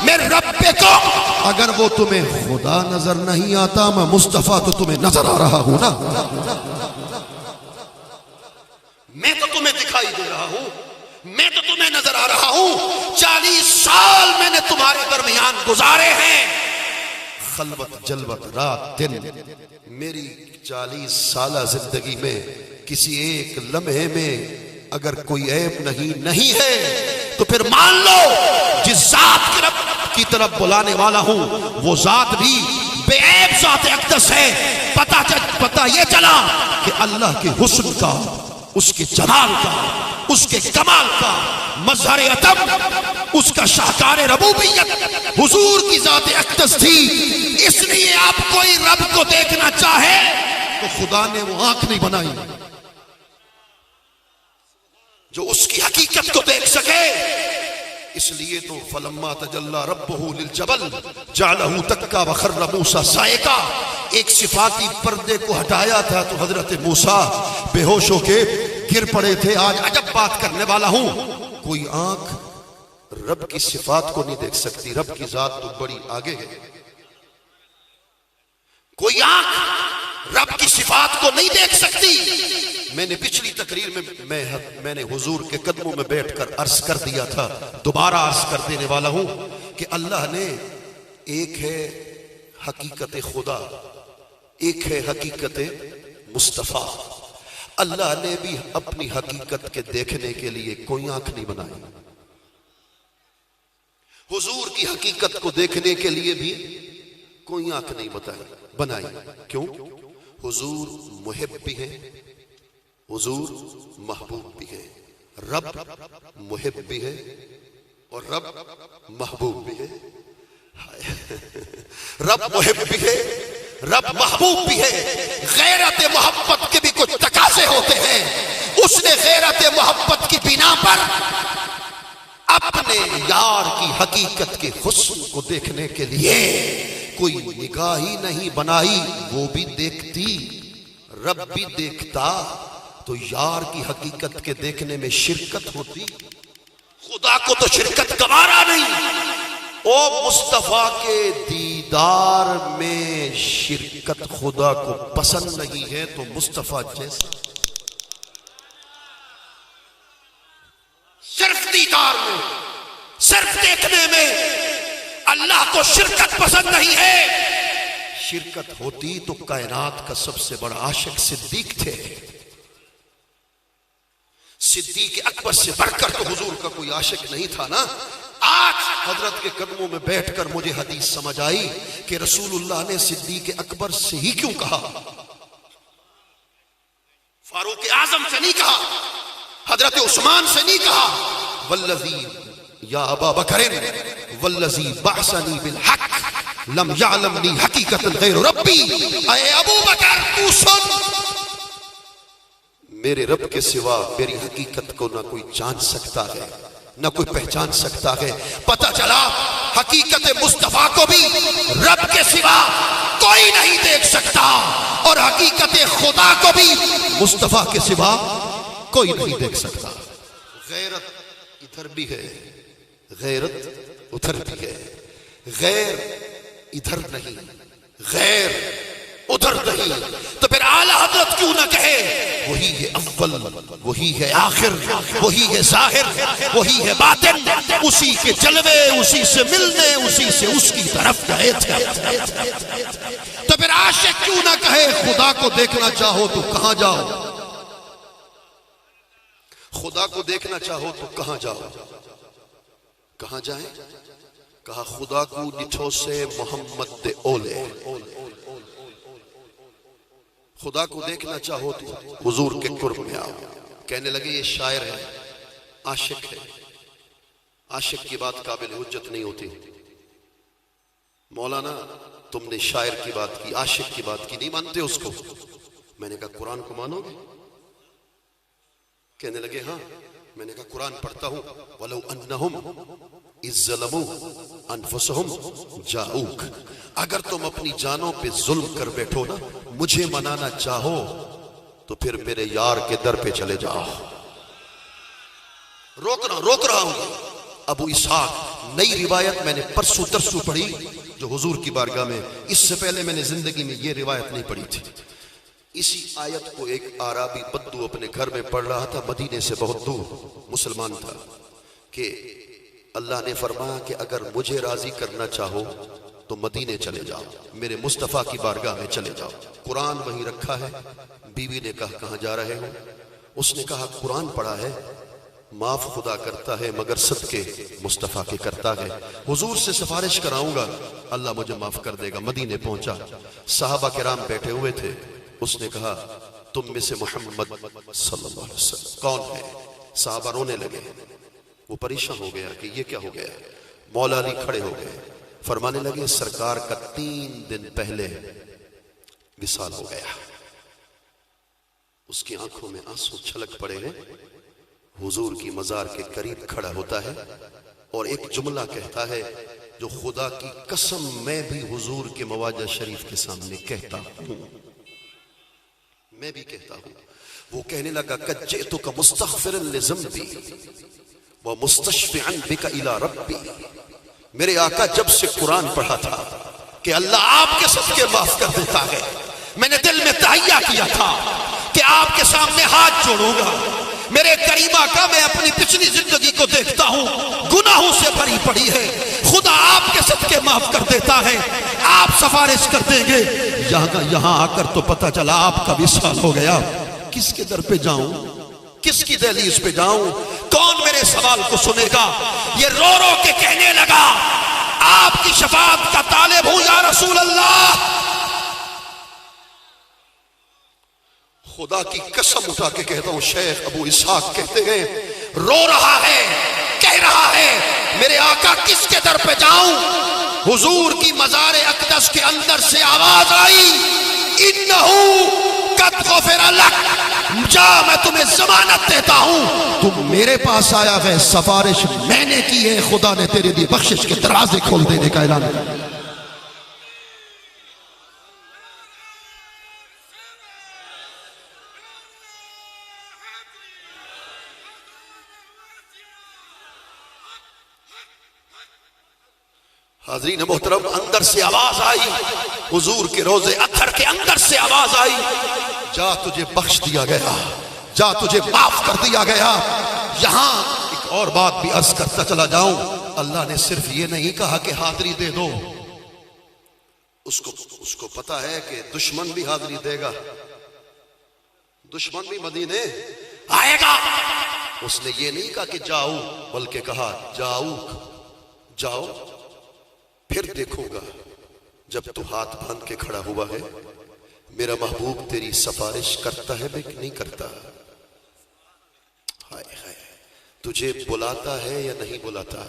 A: من ربکم. اگر وہ تمہیں خدا نظر نہیں آتا، میں مصطفیٰ تو تمہیں نظر آ رہا ہوں نا. میں تو تمہیں دکھائی دے رہا ہوں، میں تو تمہیں نظر آ رہا ہوں. 40 سال میں نے تمہارے درمیان گزارے ہیں، خلوت جلوت رات دن. میری 40 سالہ زندگی میں کسی ایک لمحے میں اگر کوئی عیب نہیں ہے تو پھر مان لو جس ذات کی رب کی طرف بلانے والا ہوں وہ ذات بھی بے عیب ذات اقدس ہے. پتہ یہ چلا کہ اللہ کے حسن کا، اس کے جلال کا، اس کے کمال کا مظہر ادب، اس کا شاہکار ربوبیت حضور کی ذات اقدس تھی. اس لیے آپ کوئی رب کو دیکھنا چاہے تو خدا نے وہ آنکھ نہیں بنائی جو اس کی حقیقت کو دیکھ سکے. اس لیے تو فلما تجلی ربہ للجبل جعلہ دکا وخر موسیٰ صعقا. ایک صفاتی پردے کو ہٹایا تھا تو حضرت موسیٰ بے ہوش ہو کے گر پڑے تھے. آج عجب بات کرنے والا ہوں، کوئی آنکھ رب کی صفات کو نہیں دیکھ سکتی. رب کی ذات تو بڑی آگے ہے. کوئی آنکھ رب کی صفات کو نہیں دیکھ سکتی. میں نے پچھلی تقریر میں نے حضور کے قدموں میں بیٹھ کر عرض کر دیا تھا، دوبارہ عرض کر دینے والا ہوں کہ اللہ نے ایک ہے حقیقت خدا، ایک ہے حقیقت مصطفیٰ. اللہ نے بھی اپنی حقیقت کے دیکھنے کے لیے کوئی آنکھ نہیں بنائی. حضور کی حقیقت کو دیکھنے کے لیے بھی کوئی آنکھ نہیں بنائی. کیوں؟ حضور محب بھی ہے، حضور محبوب بھی ہے. رب محب بھی ہے اور رب محبوب بھی ہے. رب محب بھی ہے، رب محبوب بھی ہے. غیرت محبت کے بھی کچھ تقاضے ہوتے ہیں. اس نے غیرت محبت کی بنا پر اپنے یار کی حقیقت کے حسن کو دیکھنے کے لیے کوئی نگاہ ہی نہیں بنائی. وہ بھی دیکھتی، رب بھی دیکھتا تو یار کی حقیقت کے دیکھنے میں شرکت ہوتی. خدا کو تو شرکت گوارا نہیں. او مصطفیٰ کے دیدار میں شرکت خدا کو پسند نہیں ہے تو مصطفیٰ جیسا صرف دیدار میں، صرف دیکھنے میں اللہ کو شرکت پسند نہیں ہے. شرکت ہوتی تو کائنات کا سب سے بڑا عاشق صدیق تھے. صدیق اکبر سے بڑھ کر تو حضور کا کوئی عاشق نہیں تھا نا. آج حضرت کے قدموں میں بیٹھ کر مجھے حدیث سمجھ آئی کہ رسول اللہ نے صدیق اکبر سے ہی کیوں کہا، فاروق اعظم سے نہیں کہا، حضرت عثمان سے نہیں کہا. والذی یا ابا بکر والذی بعثنی بالحق لم یعلمنی حقیقت غیر ربی. اے ابو بکر تو سن، میرے رب کے سوا میری حقیقت کو نہ کوئی جان سکتا ہے نہ کوئی پہچان سکتا ہے. پتہ چلا حقیقت مصطفیٰ کو بھی رب کے سوا کوئی نہیں دیکھ سکتا اور حقیقت خدا کو بھی مصطفیٰ کے سوا کوئی نہیں دیکھ سکتا. غیرت ادھر بھی ہے، غیرت ادھر بھی ہے. غیر ادھر نہیں، غیر ادھر نہیں. تو پھر اعلی حضرت کیوں نہ کہے وہی ہے اول، وہی ہے آخر، وہی ہے ظاہر، وہی ہے باطن، اسی کے جلوے، اسی سے ملنے، اسی سے اس کی طرف گئے تھے۔ تو پھر عاشق کیوں نہ کہے خدا کو دیکھنا چاہو تو کہاں جاؤ؟ خدا کو دیکھنا چاہو تو کہاں جاؤ؟ کہاں جائیں؟ کہا خدا کو ڈٹھو سے محمد دے اولے۔ خدا کو دیکھنا چاہو تو حضور کے قرب میں آؤ۔ کہنے لگے یہ شاعر ہے، عاشق ہے، عاشق کی بات قابل حجت نہیں ہوتی۔ مولانا تم نے شاعر کی بات کی، عاشق کی بات کی، نہیں مانتے اس کو؟ میں نے کہا قرآن کو مانو گے؟ کہنے لگے ہاں۔ میں نے کہا قرآن پڑھتا ہوں، وَلَوْ أَنَّهُمْ اِذْ ظَلَمُوا أَنفُسَهُمْ جَاءُوكَ، اگر تم اپنی جانوں پہ ظلم کر بیٹھو نا، مجھے منانا چاہو تو پھر میرے یار کے در پہ چلے جاؤ۔ روک رہا ہوں۔ ابو اسحاق نئی روایت میں نے پرسوں ترسوں پڑھی جو حضور کی بارگاہ میں، اس سے پہلے میں نے زندگی میں یہ روایت نہیں پڑھی تھی۔ اسی آیت کو ایک عربی بدو اپنے گھر میں پڑھ رہا تھا، مدینے سے بہت دور مسلمان تھا، کہ اللہ نے فرمایا کہ اگر مجھے راضی کرنا چاہو تو مدینے چلے جاؤ، میرے مصطفیٰ کی بارگاہ میں چلے جاؤ۔ قرآن وہیں رکھا ہے۔ بیوی نے کہا کہاں جا رہے ہو؟ اس نے کہا قرآن پڑھا ہے، معاف خدا کرتا ہے مگر صدقے مصطفیٰ کے کرتا ہے، حضور سے سفارش کراؤں گا اللہ مجھے معاف کر دے گا۔ مدینے پہنچا، صحابہ کرام بیٹھے ہوئے تھے۔ اس نے کہا تم میں سے محمد صلی اللہ علیہ وسلم کون ہے؟ صحابہ رونے لگے، وہ پریشان ہو گیا کہ یہ کیا ہو گیا۔ مولا علی کھڑے ہو گئے، فرمانے لگے سرکار کا 3 دن پہلے وصال ہو گیا۔ اس کی آنکھوں میں آنسو چھلک پڑے ہیں۔ حضور کی مزار کے قریب کھڑا ہوتا ہے اور ایک جملہ کہتا ہے جو خدا کی قسم میں بھی حضور کے مواجہ شریف کے سامنے کہتا ہوں، میں بھی کہتا ہوں۔ وہ کہنے لگا قد جئتک مستغفرا لذنبی ومستشفعا بک الی ربی، میرے آقا جب سے قرآن پڑھا تھا کہ اللہ آپ کے صدقے معاف کر دیتا ہے، میں نے دل میں تہیہ کیا تھا کہ آپ کے سامنے ہاتھ جوڑوں گا۔ میرے کریم آقا میں اپنی پچھلی زندگی کو دیکھتا ہوں، گناہوں سے بھری پڑی ہے، خدا آپ کے صدقے معاف کر دیتا ہے، آپ سفارش کر دیں گے۔ یہاں آ کر تو پتہ چلا آپ کا وصال ہو گیا۔ کس کے در پہ جاؤں؟ کس کی دہلیز پہ جاؤں؟ کون میرے سوال کو سنے گا؟ یہ رو رو کے کہنے لگا آپ کی شفاعت کا طالب ہوں یا رسول اللہ۔ خدا کی قسم اٹھا کے کہتا ہوں، شیخ ابو اسحاق کہتے ہیں رو رہا ہے، کہہ رہا ہے میرے آقا کس کے در پہ جاؤں؟ حضور کی مزار اقدس کے اندر سے آواز آئی انہو قد غفر لک، جا میں تمہیں ضمانت دیتا ہوں، تم میرے پاس آیا ہے، سفارش میں نے کی ہے، خدا نے تیرے لیے بخشش کے دروازے کھول دینے کا اعلان کیا۔ حاضرین محترم، اندر سے آواز آئی، حضور کے روضے اطہر کے اندر سے آواز آئی، جا تجھے بخش دیا گیا، جا تجھے معاف کر دیا گیا۔ یہاں ایک اور بات بھی عرض کرتا چلا جاؤں، اللہ نے صرف یہ نہیں کہا کہ حاضری دے دو، اس کو پتا ہے کہ دشمن بھی حاضری دے گا، دشمن بھی مدینے آئے گا۔ اس نے یہ نہیں کہا کہ جاؤ، بلکہ کہا جاؤ پھر دیکھوں گا جب تو ہاتھ باندھ کے کھڑا ہوا ہے، میرا محبوب تیری سفارش کرتا ہے کہ نہیں کرتا؟ ہائے ہائے، تجھے بلاتا ہے یا نہیں بلاتا؟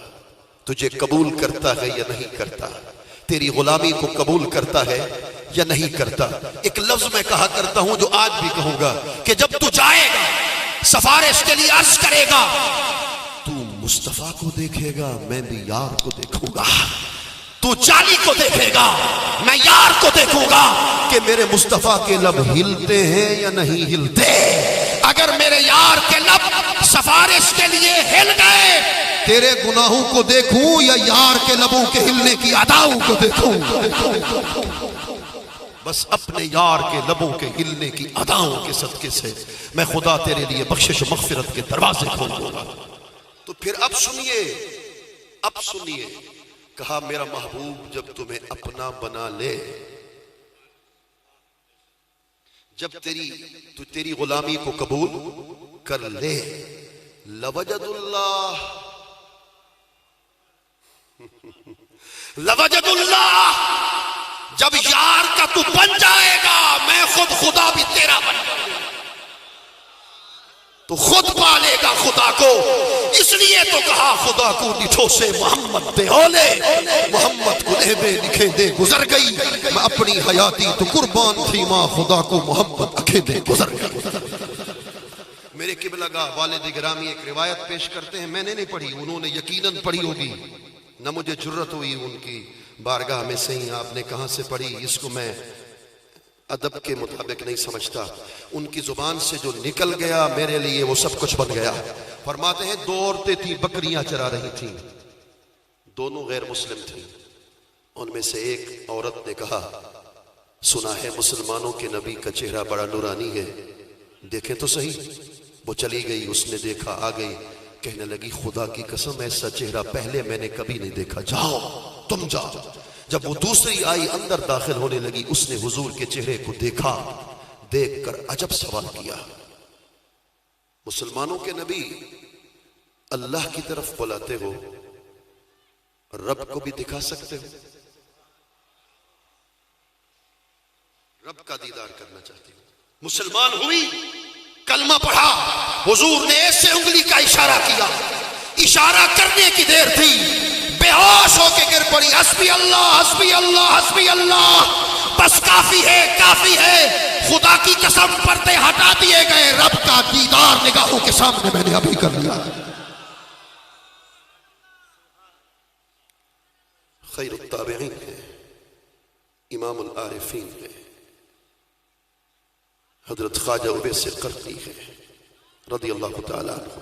A: تجھے قبول کرتا ہے یا نہیں کرتا؟ تیری غلامی کو قبول کرتا ہے یا نہیں کرتا؟ ایک لفظ میں کہا کرتا ہوں جو آج بھی کہوں گا کہ جب تو جائے گا سفارش کے لیے عرض کرے گا، تو مصطفیٰ کو دیکھے گا، میں بھی یار کو دیکھوں گا، تو جالی کو دیکھے گا، میں یار کو دیکھوں گا کہ میرے مصطفیٰ کے لب ہلتے ہیں یا نہیں ہلتے۔ اگر میرے یار کے لب سفارش کے لیے ہل گئے، تیرے گناہوں کو دیکھوں یا یار کے لبوں کے ہلنے کی اداؤں کو دیکھوں؟ بس اپنے یار کے لبوں کے ہلنے کی اداؤں کے صدقے سے میں خدا تیرے لیے بخشش و مغفرت کے دروازے کھول دوں گا۔ تو پھر اب سنیے، کہا میرا محبوب جب تمہیں اپنا بنا لے، جب تیری غلامی کو قبول کر لے، لوجد اللہ، جب یار کا تو بن جائے گا میں خود خدا بھی تیرا بن جاؤں گا، تو خود پالے گا خدا کو۔ اس لیے تو کہا خدا کو نٹھو سے محمد دے اولے، محمد کو بے لکھے دے گزر گئی، میں اپنی حیاتی تو قربان تھی ماں، خدا کو محمد اکھے دے گزر گئی۔ میرے قبلہ گاہ والد گرامی ایک روایت پیش کرتے ہیں، میں نے نہیں پڑھی، انہوں نے یقیناً پڑھی ہوگی، نہ مجھے جرت ہوئی ان کی بارگاہ میں، صحیح آپ نے کہاں سے پڑھی، اس کو میں ادب کے مطابق نہیں سمجھتا، ان کی زبان سے جو نکل گیا میرے لیے وہ سب کچھ بن گیا۔ فرماتے ہیں 2 عورتیں تھیں، بکریاں چرا رہی تھیں، دونوں غیر مسلم تھیں، ان میں سے ایک عورت نے کہا سنا ہے مسلمانوں کے نبی کا چہرہ بڑا نورانی ہے، دیکھیں تو صحیح۔ وہ چلی گئی، اس نے دیکھا، آ گئی، کہنے لگی خدا کی قسم ایسا چہرہ پہلے میں نے کبھی نہیں دیکھا، جاؤ تم جاؤ۔ جب وہ دوسری آئی اندر داخل ہونے لگی، اس نے حضور کے چہرے کو دیکھا، دیکھ کر عجب سوال کیا، مسلمانوں کے نبی اللہ کی طرف بلاتے ہو، رب کو بھی دکھا سکتے ہو؟ رب کا دیدار کرنا چاہتی ہوں۔ مسلمان ہوئی، کلمہ پڑھا، حضور نے ایسے انگلی کا اشارہ کیا، اشارہ کرنے کی دیر تھی، بے ہوش ہو کے گر پڑی، حسبی اللہ حسبی اللہ حسبی اللہ، بس کافی ہے کافی ہے، خدا کی قسم پردے ہٹا دیے گئے، رب کا دیدار نگاہوں کے سامنے میں نے ابھی کر لیا۔ خیر التابعین ہے، امام العارفین ہے، حضرت خواجہ اویس قرنی ہے رضی اللہ تعالیٰ عنہ۔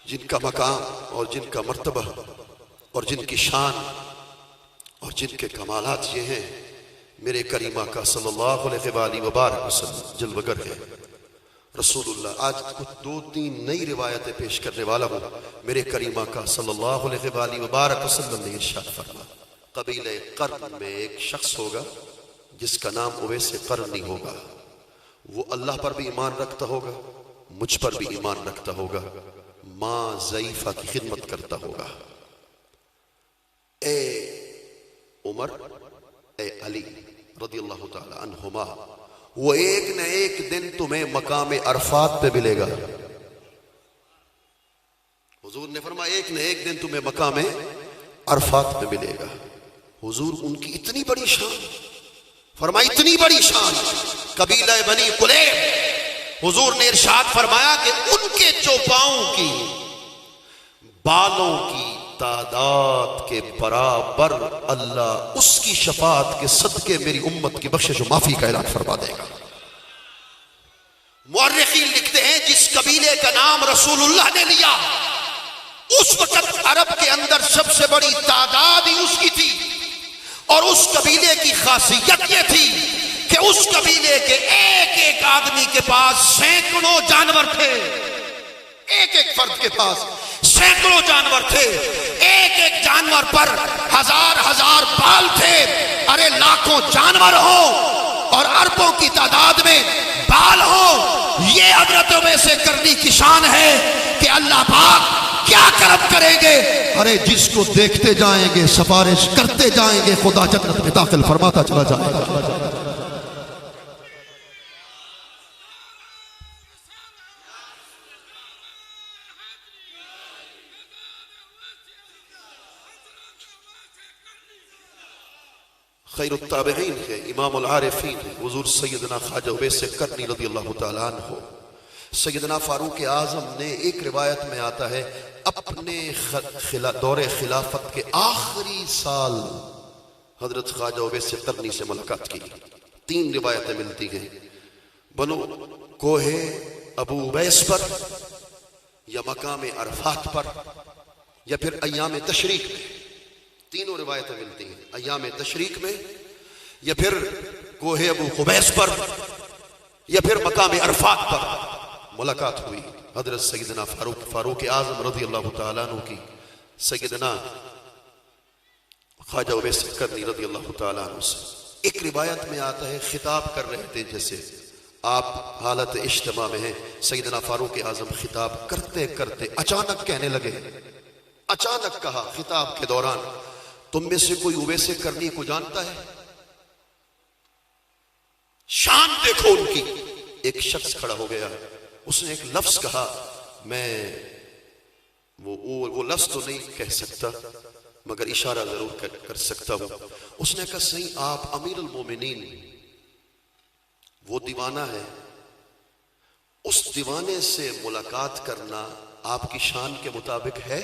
A: جن کا مقام اور جن کا مرتبہ اور جن کی شان اور جن کے کمالات یہ ہیں، میرے کریم آقا صلی اللہ علیہ وآلہ وبارک وسلم جلوگر ہے رسول اللہ۔ آج کچھ 2-3 نئی روایتیں پیش کرنے والا ہوں۔ میرے کریم آقا صلی اللہ علیہ وآلہ وبارک وسلم نے ارشاد فرمایا، قبیلہ قرن میں ایک شخص ہوگا جس کا نام اویس قرنی ہوگا، وہ اللہ پر بھی ایمان رکھتا ہوگا، مجھ پر بھی ایمان رکھتا ہوگا، ماں ضعیفہ کی خدمت کرتا ہوگا۔ اے عمر، اے علی رضی اللہ تعالی عنہما، وہ ایک نہ ایک دن تمہیں مقام عرفات پہ ملے گا۔ حضور نے فرمایا ایک نہ ایک دن تمہیں مقام عرفات پہ ملے گا۔ حضور ان کی اتنی بڑی شان، فرمایا اتنی بڑی شان، قبیلہ بنی قلیب، حضور نے ارشاد فرمایا کہ ان کے چوپاؤں کی بالوں کی تعداد کے برابر اللہ اس کی شفاعت کے صدقے میری امت کی بخشش و معافی کا اعلان فرما دے گا۔ مورخین لکھتے ہیں جس قبیلے کا نام رسول اللہ نے لیا، اس وقت عرب کے اندر سب سے بڑی تعداد ہی اس کی تھی، اور اس قبیلے کی خاصیت یہ تھی کہ اس قبیلے کے ایک ایک آدمی کے پاس سینکڑوں جانور تھے، ایک ایک فرد کے پاس سینکڑوں جانور تھے، ایک ایک جانور پر ہزار بال تھے۔ ارے لاکھوں جانور ہو اور اربوں کی تعداد میں بال ہو، یہ حضرت اویس قرنی کی شان ہے کہ اللہ پاک کیا کرم کریں گے، ارے جس کو دیکھتے جائیں گے سفارش کرتے جائیں گے، خدا جنت میں داخل فرماتا چلا جائے گا۔ خیر التابعین ہے، امام العارفین ہے، حضور سیدنا خواجہ اویس قرنی رضی اللہ تعالیٰ عنہ۔ سیدنا فاروق اعظم نے ایک روایت میں آتا ہے اپنے دور خلافت کے آخری سال حضرت خواجہ اویس قرنی سے ملاقات کی۔ 3 روایتیں ملتی ہیں، بنو کوہ ابو اویس پر یا مقام عرفات پر، یا پھر ایام تشریق میں، تینوں روایتیں ملتی ہیں، ایام تشریق میں یا پھر کوہ ابو قبیس پر یا پھر مقام عرفات پر ملاقات ہوئی حضرت سیدنا فاروق اعظم رضی اللہ تعالیٰ عنہ کی سیدنا خواجہ اویس کرنی رضی اللہ تعالیٰ عنہ سے۔ ایک روایت میں آتا ہے خطاب کر رہے تھے، جیسے آپ حالت اجتماع میں ہیں، سیدنا فاروق اعظم خطاب کرتے کرتے اچانک کہنے لگے، اچانک کہا خطاب کے دوران، تم میں سے کوئی اویس کرنی کو جانتا ہے؟ شان دیکھو ان کی۔ ایک شخص کھڑا ہو گیا، اس نے ایک لفظ کہا، میں وہ لفظ تو نہیں کہہ سکتا مگر اشارہ ضرور کر سکتا ہوں۔ اس نے کہا صحیح، آپ امیر المومنین، وہ دیوانہ ہے، اس دیوانے سے ملاقات کرنا آپ کی شان کے مطابق ہے؟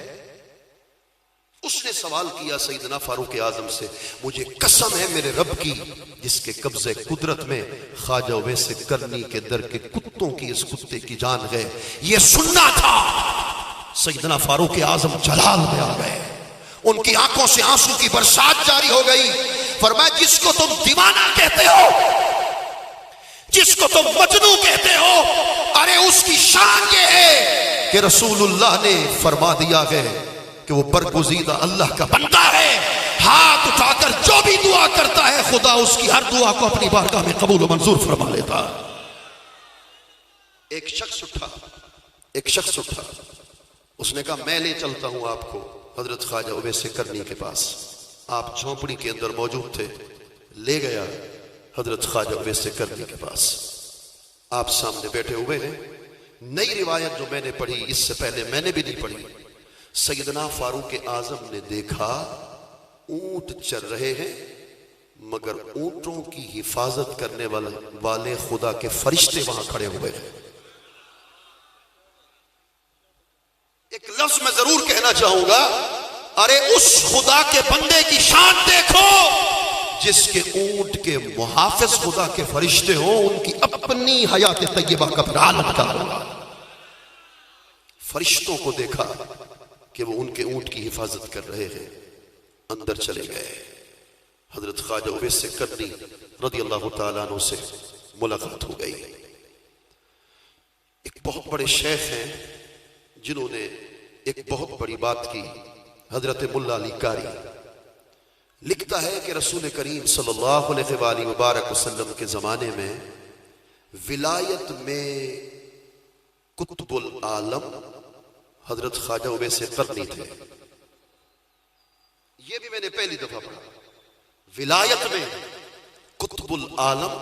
A: اس نے سوال کیا سیدنا فاروق اعظم سے، مجھے قسم ہے میرے رب کی جس کے قبضے قدرت میں خواجہ اویس کرنی کے در کے کتوں کی اس کتے کی جان ہے، یہ سننا تھا۔ سیدنا فاروق اعظم جلال میں آ گئے، ان کی آنکھوں سے آنسو کی برسات جاری ہو گئی۔ فرمایا جس کو تم دیوانہ کہتے ہو، جس کو تم مجنوں کہتے ہو، ارے اس کی شان یہ ہے کہ رسول اللہ نے فرما دیا ہے کہ وہ برگزیدہ اللہ کا بندہ ہے، ہاتھ اٹھا کر جو بھی دعا کرتا ہے خدا اس کی ہر دعا کو اپنی بارگاہ میں قبول و منظور فرما لیتا۔ ایک شخص اٹھا، اس نے کہا میں لے چلتا ہوں آپ کو حضرت خواجہ اویس کرنی کے پاس۔ آپ جھونپڑی کے اندر موجود تھے، لے گیا حضرت خواجہ اویس کرنی کے پاس۔ آپ سامنے بیٹھے ہوئے ہیں۔ نئی روایت جو میں نے پڑھی، اس سے پہلے میں نے بھی نہیں پڑھی، سیدنا فاروق اعظم نے دیکھا اونٹ چر رہے ہیں مگر اونٹوں کی حفاظت کرنے والے خدا کے فرشتے وہاں کھڑے ہوئے ہیں۔ ایک لفظ میں ضرور کہنا چاہوں گا، ارے اس خدا کے بندے کی شان دیکھو جس کے اونٹ کے محافظ خدا کے فرشتے ہوں، ان کی اپنی حیات طیبہ کا پھر عالم کا ہوگا۔ فرشتوں کو دیکھا کہ وہ ان کے اونٹ کی حفاظت کر رہے ہیں، اندر چلے گئے۔ حضرت خواجہ اویس کرنی رضی اللہ تعالیٰ عنہ سے ملاقات ہو گئی۔ ایک بہت بڑے شیخ ہیں جنہوں نے ایک بہت بڑی بات کی، حضرت ملا علی قاری لکھتا ہے کہ رسول کریم صلی اللہ علیہ وآلہ وبارک وسلم کے زمانے میں ولایت میں قطب العالم حضرت خواجہ اویس کرنی تھے۔ یہ بھی میں نے پہلی دفعہ پڑھا، ولایت میں قطب العالم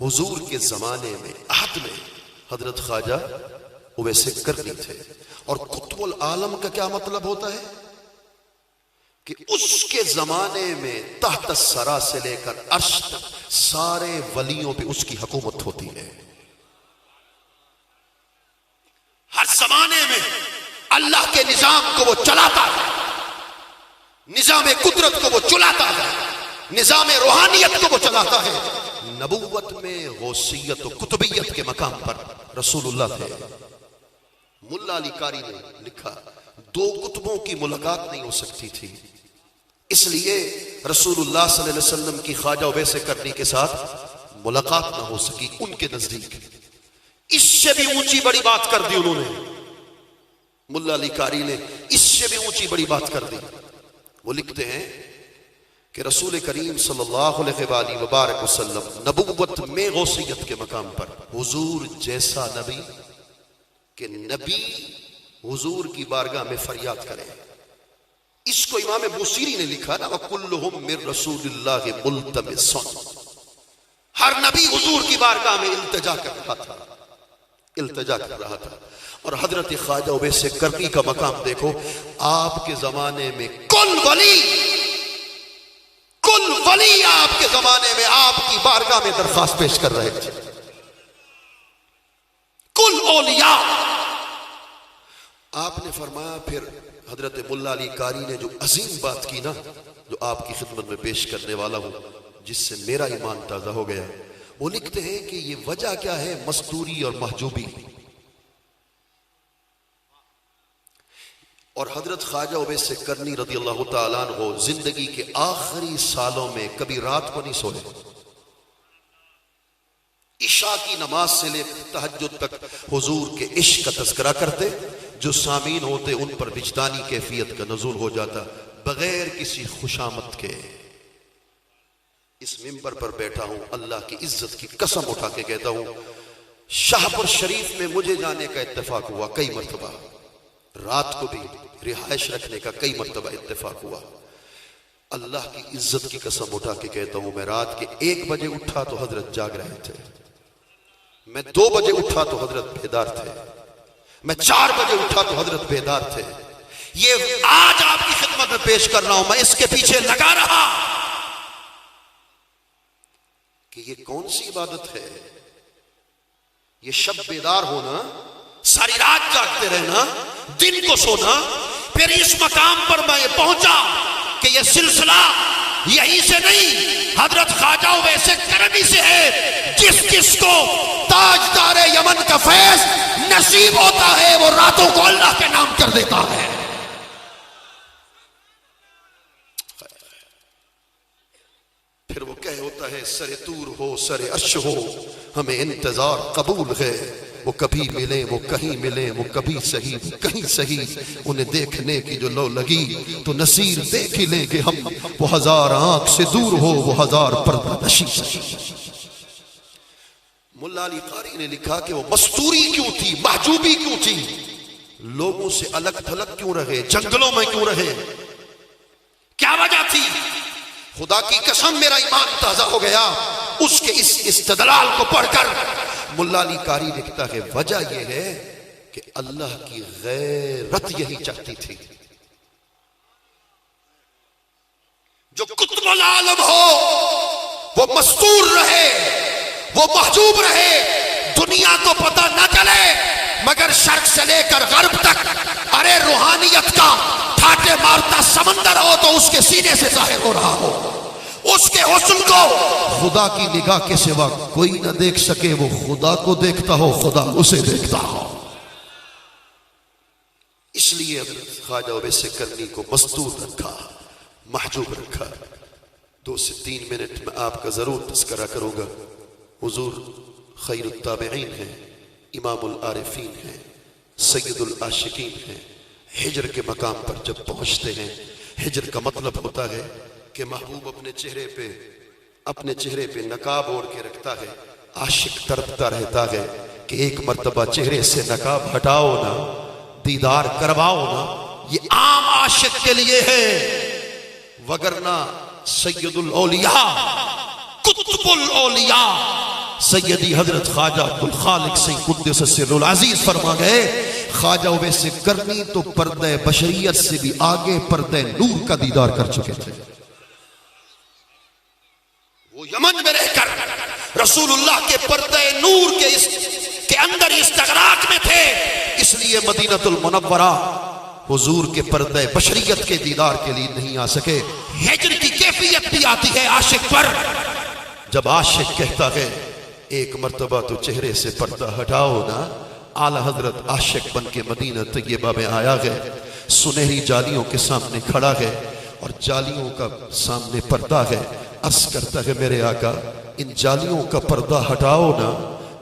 A: حضور کے زمانے میں عہد میں حضرت خواجہ اویس کرنی تھے۔ اور قطب العالم کا کیا مطلب ہوتا ہے کہ اس کے زمانے میں تحت الثری سے لے کر عرش تک سارے ولیوں پہ اس کی حکومت ہوتی ہے۔ ہر زمانے میں اللہ کے نظام کو وہ چلاتا ہے، نظام قدرت کو وہ چلاتا ہے، نظام روحانیت کو وہ چلاتا ہے۔ نبوت میں غوثیت و قطبیت کے مقام پر رسول اللہ تھے۔ ملا علی قاری نے لکھا دو قطبوں کی ملاقات نہیں ہو سکتی تھی، اس لیے رسول اللہ صلی اللہ علیہ وسلم کی خواجہ اویس کرنی کے ساتھ ملاقات نہ ہو سکی ان کے نزدیک۔ اس سے بھی اونچی بڑی بات کر دی انہوں نے، ملا علی قاری نے اس سے بھی اونچی بڑی بات کر دی۔ وہ لکھتے ہیں کہ رسول کریم صلی اللہ علیہ وآلہ وبارک وسلم نبوت میں غوثیت کے مقام پر حضور جیسا نبی کہ نبی حضور کی بارگاہ میں فریاد کرے۔ اس کو امام بوصیری نے لکھا نا، وَكُلُّهُمْ مِن رَسُولِ اللَّهِ مُلْتَمِسٌ، ہر نبی حضور کی بارگاہ میں التجا کر رہا تھا۔ اور حضرت خواجہ اویس کرنی کا مقام دیکھو، آپ کے زمانے میں کل ولی آپ کے زمانے میں آپ کی بارگاہ میں درخواست پیش کر رہے تھے، کل اولیاء۔ آپ نے فرمایا پھر حضرت ملا علی قاری نے جو عظیم بات کی نا، جو آپ کی خدمت میں پیش کرنے والا ہوں، جس سے میرا ایمان تازہ ہو گیا۔ وہ لکھتے ہیں کہ یہ وجہ کیا ہے مستوری اور محجوبی۔ اور حضرت خواجہ اویس کرنی رضی اللہ تعالیٰ عنہ زندگی کے آخری سالوں میں کبھی رات کو نہیں سوئے. عشاء کی نماز سے لے تہجد تک حضور کے عشق کا تذکرہ کرتے. جو سامعین ہوتے ان پر وجدانی کیفیت کا نزول ہو جاتا بغیر کسی خوشامد کے. اس منبر پر بیٹھا ہوں, اللہ کی عزت کی قسم اٹھا کے کہتا ہوں, شاہپور شریف میں مجھے جانے کا اتفاق ہوا کئی مرتبہ, رات کو بھی رہائش رکھنے کا کئی مرتبہ اتفاق ہوا. اللہ کی عزت کی قسم اٹھا کے کہتا ہوں, میں رات کے 1 بجے اٹھا تو حضرت جاگ رہے تھے, میں 2 بجے اٹھا تو حضرت بیدار تھے, میں 4 بجے اٹھا تو حضرت بیدار تھے. یہ آج آپ کی خدمت میں پیش کر رہا ہوں, میں اس کے پیچھے لگا رہا کہ یہ کون سی عبادت ہے. یہ شب بیدار ہونا, ساری رات جاگتے رہنا, دن کو سونا. پھر اس مقام پر میں پہنچا کہ یہ سلسلہ یہیں سے نہیں حضرت خواجہ اویس کرنی سے ہے. جس کو تاجدار یمن کا فیض نصیب ہوتا ہے وہ راتوں کو اللہ کے نام کر دیتا ہے. پھر وہ کہہ ہوتا ہے سر طور ہو سر عرش ہو ہمیں انتظار قبول ہے. وہ کبھی ملیں وہ کہیں ملیں, وہ کبھی صحیح وہ کہیں صحیح, انہیں دیکھنے کی جو لو لگی تو نصیر دیکھ ہی لیں گے ہم. وہ 1000 آنکھ سے دور ہو وہ 1000 پردہ نشی. ملا علی قاری نے لکھا کہ وہ مستوری کیوں تھی, محجوبی کیوں تھی, لوگوں سے الگ تھلگ کیوں رہے, جنگلوں میں کیوں رہے, کیا وجہ تھی. خدا کی قسم میرا ایمان تازہ ہو گیا اس کے اس استدلال کو پڑھ کر. ملا علی قاری لکھتا ہے وجہ یہ ہے کہ اللہ کی غیرت یہی چاہتی تھی. جو قطب العالم ہو وہ مستور رہے, وہ محجوب رہے, دنیا کو پتہ نہ چلے, مگر شرق سے لے کر غرب تک ارے روحانیت کا ٹھاٹے مارتا سمندر ہو تو اس کے سینے سے ظاہر ہو رہا ہو. اس کے حسن کو خدا کی نگاہ کے سوا کوئی نہ دیکھ سکے, وہ خدا کو دیکھتا ہو, خدا اسے دیکھتا ہو. اس لیے حضرت خواجہ اویس کرنی کو مستور رکھا, محجوب رکھا. 2 سے 3 منٹ میں آپ کا ضرور تذکرہ کروں گا. حضور خیر التابعین ہیں, امام العارفین ہیں, سید العاشقین ہیں. ہجر کے مقام پر جب پہنچتے ہیں, ہجر کا مطلب ہوتا ہے کہ محبوب اپنے چہرے پہ نقاب اوڑھ کے رکھتا ہے. عاشق تڑپتا رہتا ہے کہ ایک مرتبہ چہرے سے نقاب ہٹاؤ نا, دیدار کرواؤ نا. یہ عام عاشق کے لیے ہے, وگرنہ سید الاولیاء قطب الاولیاء سیدی حضرت خواجہ عبدالخالق سے قدس سر العزیز فرما گئے خواجہ اویس کرنی تو پردہ بشریت سے بھی آگے پردہ نور کا دیدار کر چکے تھے. وہ یمن میں رہ کر رسول اللہ کے پردہ نور کے اندر استغراق میں تھے, اس لیے مدینہ المنورہ حضور کے پردہ بشریت کے دیدار کے لیے نہیں آ سکے. ہجر کی کیفیت بھی آتی ہے عاشق پر. جب عاشق کہتا ہے ایک مرتبہ تو چہرے سے پردہ ہٹاؤ نا, اعلی حضرت عاشق بن کے مدینہ طیبہ میں آیا گئے, سنہری جالیوں کے سامنے کھڑا ہے اور جالیوں کا سامنے پردہ ہے. عرض کرتا ہے میرے آقا ان جالیوں کا پردہ ہٹاؤ نا,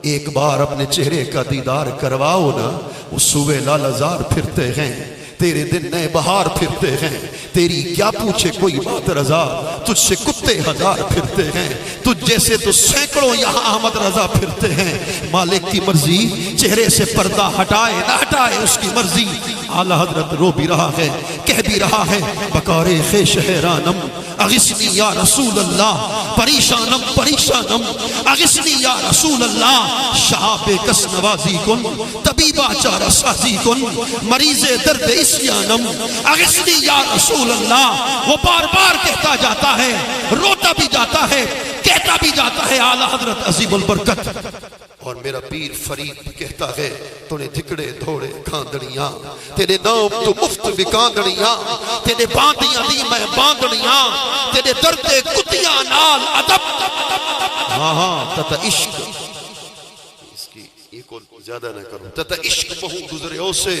A: ایک بار اپنے چہرے کا دیدار کرواؤ نا. وہ صوبے لالزار پھرتے ہیں, تیرے دن نئے بہار پھرتے ہیں, تیری کیا پوچھے کوئی بات رضا, تجھ سے کتے 1000 پھرتے ہیں, تجھ جیسے تو سینکڑوں یہاں احمد رضا پھرتے ہیں. مالک کی مرضی, چہرے سے پردہ ہٹائے نہ ہٹائے اس کی مرضی. اعلی حضرت رو بھی رہا ہے, کہہ بھی رہا ہے بکارے خیش حیرانم اغثنی یا رسول اللہ, پریشانم پریشانم اغثنی یا رسول اللہ. شہاب کس نوازی کن طبیبہ چارہ سازی کن, مریض درد اسیانم اغثنی یا رسول اللہ. وہ بار بار کہتا جاتا ہے, روتا بھی جاتا ہے, کہتا بھی جاتا ہے اعلی حضرت عظیم البرکت. اور میرا پیر فرید بھی کہتا ہے تو نے دھکڑے دھوڑے کاندڑیاں, تیرے نام تو مفت بکاندڑیاں, تیرے باندیاں دی میں باندڑیاں, تیرے درد کتیاں نال ادب. ہاں تتا عشق, اس کی ایک اور زیادہ نہ کروں, تتا عشق بہو گزرے ہو سے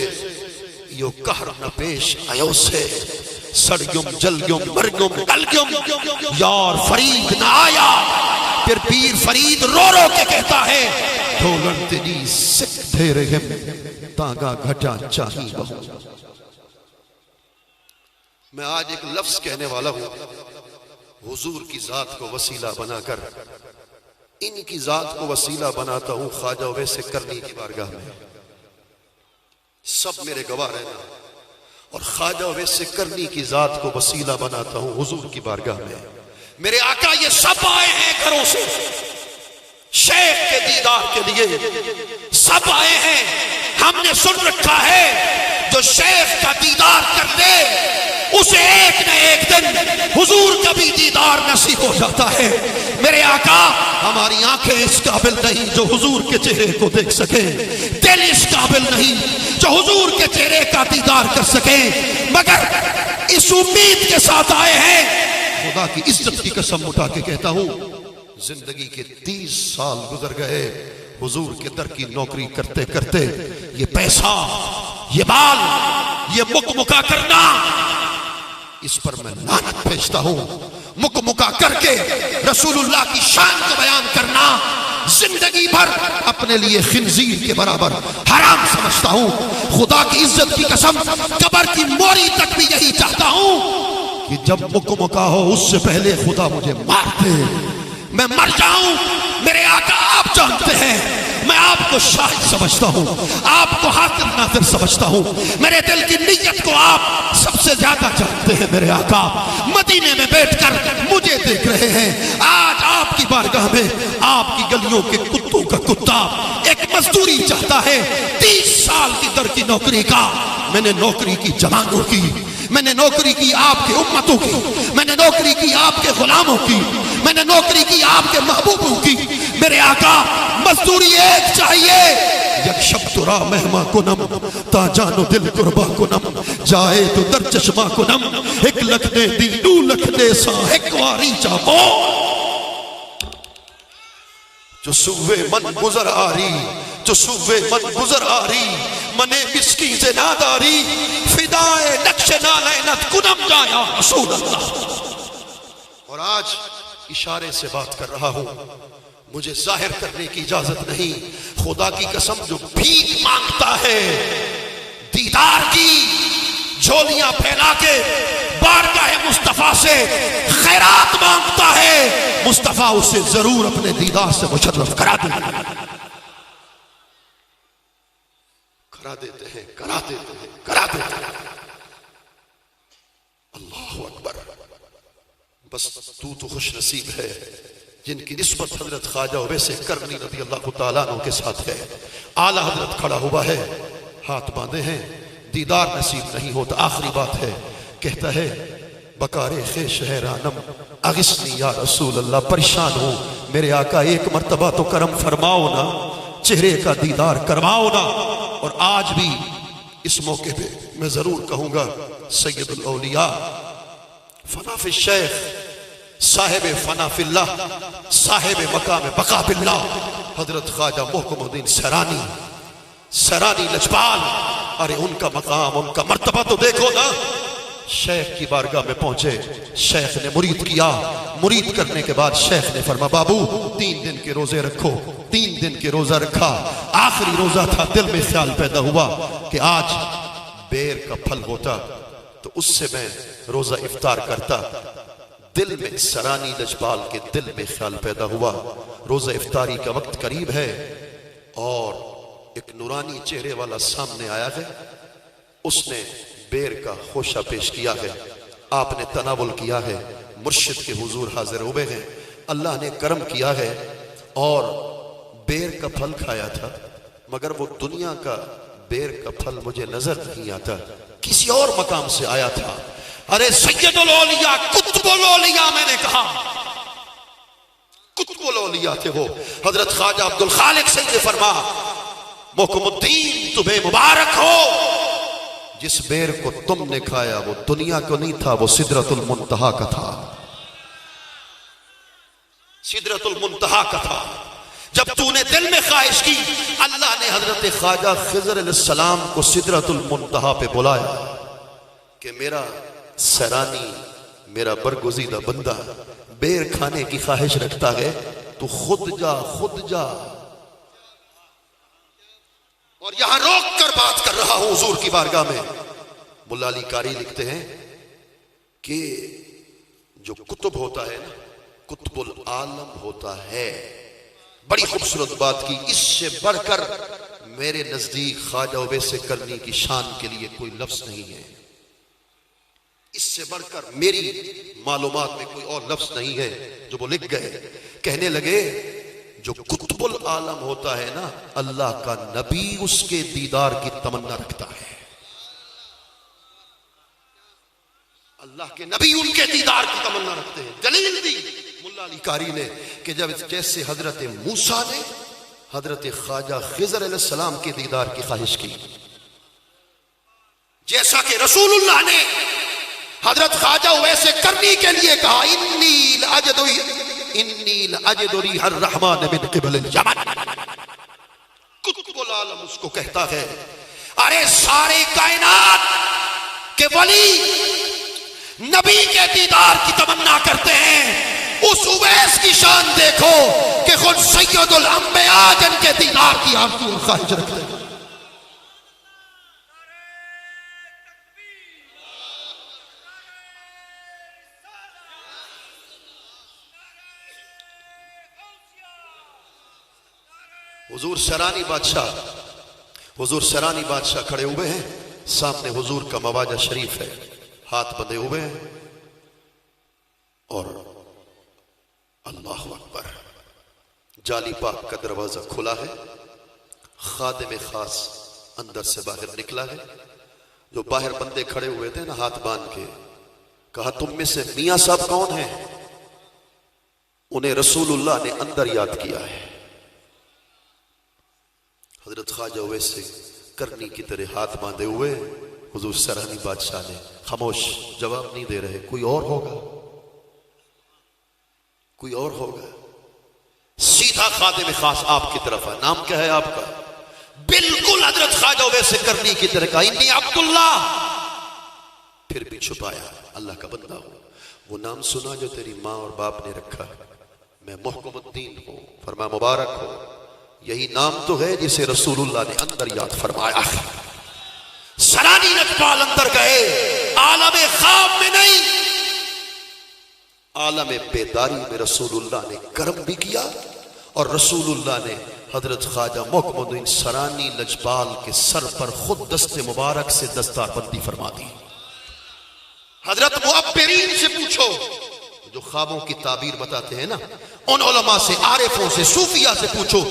A: یو قہر نہ پیش آیو سے سڑیوں جلگیوں مرگیوں کلگیوں یار فرید نہ آیا پھر پیر فرید رو رو کے کہتا ہے دھولن تنی سکھ دے رہم تاگا گھٹا چاہی بہو. میں آج ایک لفظ کہنے والا ہوں، حضور کی ذات کو وسیلہ بنا کر ان کی ذات کو وسیلہ بناتا ہوں خواجہ ویسے کرنی کی بارگاہ میں. سب میرے گواہ رہنا. اور خواجہ ویسے کرنی کی ذات کو وسیلہ بناتا ہوں حضور کی بارگاہ میں. میرے آقا یہ سب آئے ہیں گھروں سے شیخ کے دیدار کے لیے، سب آئے ہیں. ہم نے سن رکھا ہے جو شیخ کا دیدار کر لے اسے ایک نہ ایک دن حضور کا بھی دیدار نصیب ہو جاتا ہے. میرے آقا ہماری آنکھیں اس قابل نہیں جو حضور کے چہرے کو دیکھ سکیں، دل اس قابل نہیں جو حضور کے چہرے کا دیدار کر سکیں، مگر اس امید کے ساتھ آئے ہیں. خدا کی عزت کی قسم اٹھا کے کہتا ہوں زندگی کے 30 سال گزر گئے حضور کے در کی نوکری کرتے کرتے. یہ پیسہ، یہ بال، یہ مکمکا کرنا، اس پر میں لعنت بھیجتا ہوں. مکمکا کر کے رسول اللہ کی شان کو بیان کرنا زندگی بھر اپنے لیے خنزیر کے برابر حرام سمجھتا ہوں. خدا کی عزت کی قسم قبر کی موری تک بھی یہی چاہتا ہوں کہ جب مکمکا ہو اس سے پہلے خدا مجھے مار دے، میں مر جاؤں. میرے آقا آپ جانتے ہیں میں آپ کو شاہد سمجھتا ہوں، آپ کو حاضر ناظر سمجھتا ہوں. میرے دل کی نیت کو آپ سب سے زیادہ جانتے ہیں. میرے آقا مدینے میں بیٹھ کر مجھے دیکھ رہے ہیں. آج آپ کی بارگاہ میں آپ کی گلیوں کے کتوں کا کتا ایک مزدوری چاہتا ہے 30 سال کی در کی نوکری کا. میں نے نوکری کی جوانوں کی، میں نے نوکری کی آپ کے امتوں کی، میں نے نوکری کی آپ کے غلاموں کی، میں نے نوکری کی آپ کے محبوبوں کی. میرے آقا مزدوری ایک چاہیے. یک شب ترا مہما کنم تا جانو دل قربا کنم جائے تو در چشمہ کنم ایک لکھ دے دی 2 لکھ دے سا ایک واری چاپو. جو سوے من گزر آری، جو سوے من گزر آری منے مسکین سے ناداری فدائے نقش نالینت کنم جایا رسول اللہ. اور آج اشارے سے بات کر رہا ہوں، مجھے ظاہر کرنے کی اجازت نہیں. خدا کی قسم جو بھیک مانگتا ہے دیدار کی، جھولیاں پھیلا کے بارگاہ مصطفیٰ سے خیرات مانگتا ہے، مصطفیٰ اسے ضرور اپنے دیدار سے مشرف کرا دیتے ہیں. کرا دیتے ہیں، کرا دیتے ہیں، کرا دیتے ہیں. اللہ اکبر. بس تو خوش نصیب ہے جن کی نسبت حضرت خواجہ ویسے کرنی رضی اللہ تعالیٰ عنہ کے ساتھ ہے. اعلیٰ حضرت کھڑا ہوا ہے، ہاتھ باندھے ہیں، دیدار نصیب نہیں ہوتا. آخری بات ہے، کہتا ہے بکار خیش حیرانم اغثنی یا رسول اللہ. پریشان ہوں میرے آقا ایک مرتبہ تو کرم فرماؤ نا، چہرے کا دیدار کرواؤ نا. اور آج بھی اس موقع پہ میں ضرور کہوں گا سید الاولیاء فنا فی الشیخ، صاحب فنا فی اللہ، صاحب مقام بقا باللہ حضرت خواجہ محکم الدین سرانی لجپال. ارے ان کا مقام، ان کا مرتبہ تو دیکھو نا. شیخ کی بارگاہ میں پہنچے، شیخ نے مرید کیا. مرید کرنے کے بعد شیخ نے فرمایا بابو 3 دن کے روزے رکھو. 3 دن کے روزہ رکھا. آخری روزہ تھا، دل میں خیال پیدا ہوا کہ آج بیر کا پھل ہوتا تو اس سے میں روزہ افطار کرتا. دل میں سرانی لجپال کے دل میں خیال پیدا ہوا روزہ افطاری کا وقت قریب ہے اور ایک نورانی چہرے والا سامنے آیا ہے. اس نے بیر کا خوشہ پیش کیا ہے، آپ نے تناول کیا ہے، مرشد کے حضور حاضر ہوئے ہیں. اللہ نے کرم کیا ہے اور بیر کا پھل کھایا تھا، مگر وہ دنیا کا بیر کا پھل مجھے نظر نہیں آتا، کسی اور مقام سے آیا تھا. ارے سید الاولیاء، قطب الاولیاء، میں نے کہا قطب الاولیاء تھے وہ. حضرت خواجہ عبدالخالق سے نے فرمایا محکم الدین تمہیں مبارک ہو، جس بیر کو تم نے کھایا وہ دنیا کو نہیں تھا، وہ سدرۃ المنتہا کا تھا. سدرۃ المنتہا کا تھا. جب تو نے دل میں خواہش کی، اللہ نے حضرت خواجہ خضر علیہ السلام کو سدرۃ المنتہا پہ بلایا کہ میرا سرانی، میرا برگزیدہ بندہ بیر کھانے کی خواہش رکھتا ہے، تو خود جا اور یہاں روک کر بات کر رہا ہوں حضور کی بارگاہ میں۔ ملا علی قاری لکھتے ہیں کہ جو کتب ہوتا ہے نا، کتب العالم ہوتا ہے، بڑی خوبصورت بات کی، اس سے بڑھ کر میرے نزدیک خواجہ اویس کرنی کی شان کے لیے کوئی لفظ نہیں ہے، اس سے بڑھ کر میری معلومات میں کوئی اور لفظ نہیں ہے جو وہ لکھ گئے۔ کہنے لگے جو کتب العالم ہوتا ہے نا، اللہ کا نبی اس کے دیدار کی تمنا رکھتا ہے، اللہ کے نبی ان کے دیدار کی تمنا رکھتے ہیں۔ دلیل دی ملا علی قاری نے کہ جب جیسے حضرت موسیٰ نے حضرت خواجہ خضر علیہ السلام کے دیدار کی خواہش کی، جیسا کہ رسول اللہ نے حضرت خواجہ اویس کرنی کے لیے کہا انی لاجد ریح الرحمن من قبل الیمن، کتب العالم اس کو کہتا ہے ارے سارے کائنات کے ولی نبی کے دیدار کی تمنا کرتے ہیں، اس اویس کی شان دیکھو کہ خود سید الانبیاء جن کے دیدار کی آرزو اور خواہش رکھتے ہیں۔ حضور سرانی بادشاہ کھڑے ہوئے ہیں، سامنے حضور کا مواجہ شریف ہے، ہاتھ بندھے ہوئے ہیں، اور اللہ اکبر، جالی پاک کا دروازہ کھلا ہے، خادم خاص اندر سے باہر نکلا ہے۔ جو باہر بندے کھڑے ہوئے تھے نا ہاتھ باندھ کے، کہا تم میں سے میاں صاحب کون ہیں؟ انہیں رسول اللہ نے اندر یاد کیا ہے۔ حضرت خواجہ اویس کرنی کی طرح ہاتھ باندھے ہوئے، حضور سرانی بادشاہ نے خاموش، جواب نہیں دے رہے۔ کوئی اور ہوگا، کوئی اور ہوگا۔ سیدھا خادم خاص آپ کی طرف ہے، نام کیا ہے آپ کا؟ بالکل حضرت خواجہ اویس کرنی کی طرح کہا انی عبداللہ، پھر بھی چھپایا اللہ کا بندہ ہوں، وہ نام سنا جو تیری ماں اور باپ نے رکھا، میں محکم الدین ہوں، فرما مبارک ہو، یہی نام تو ہے جسے رسول اللہ نے اندر یاد فرمایا۔ سرانی نجپال اندر گئے، عالم خواب میں نہیں، عالم بیداری میں رسول اللہ نے کرم بھی کیا، اور رسول اللہ نے حضرت خواجہ محکم الدین سرانی نجپال کے سر پر خود دست مبارک سے دستار بندی فرما دی۔ حضرت معبرین سے پوچھو، جو خوابوں کی تعبیر بتاتے ہیں نا، ان علماء سے، عارفوں سے، صوفیاء سے پوچھو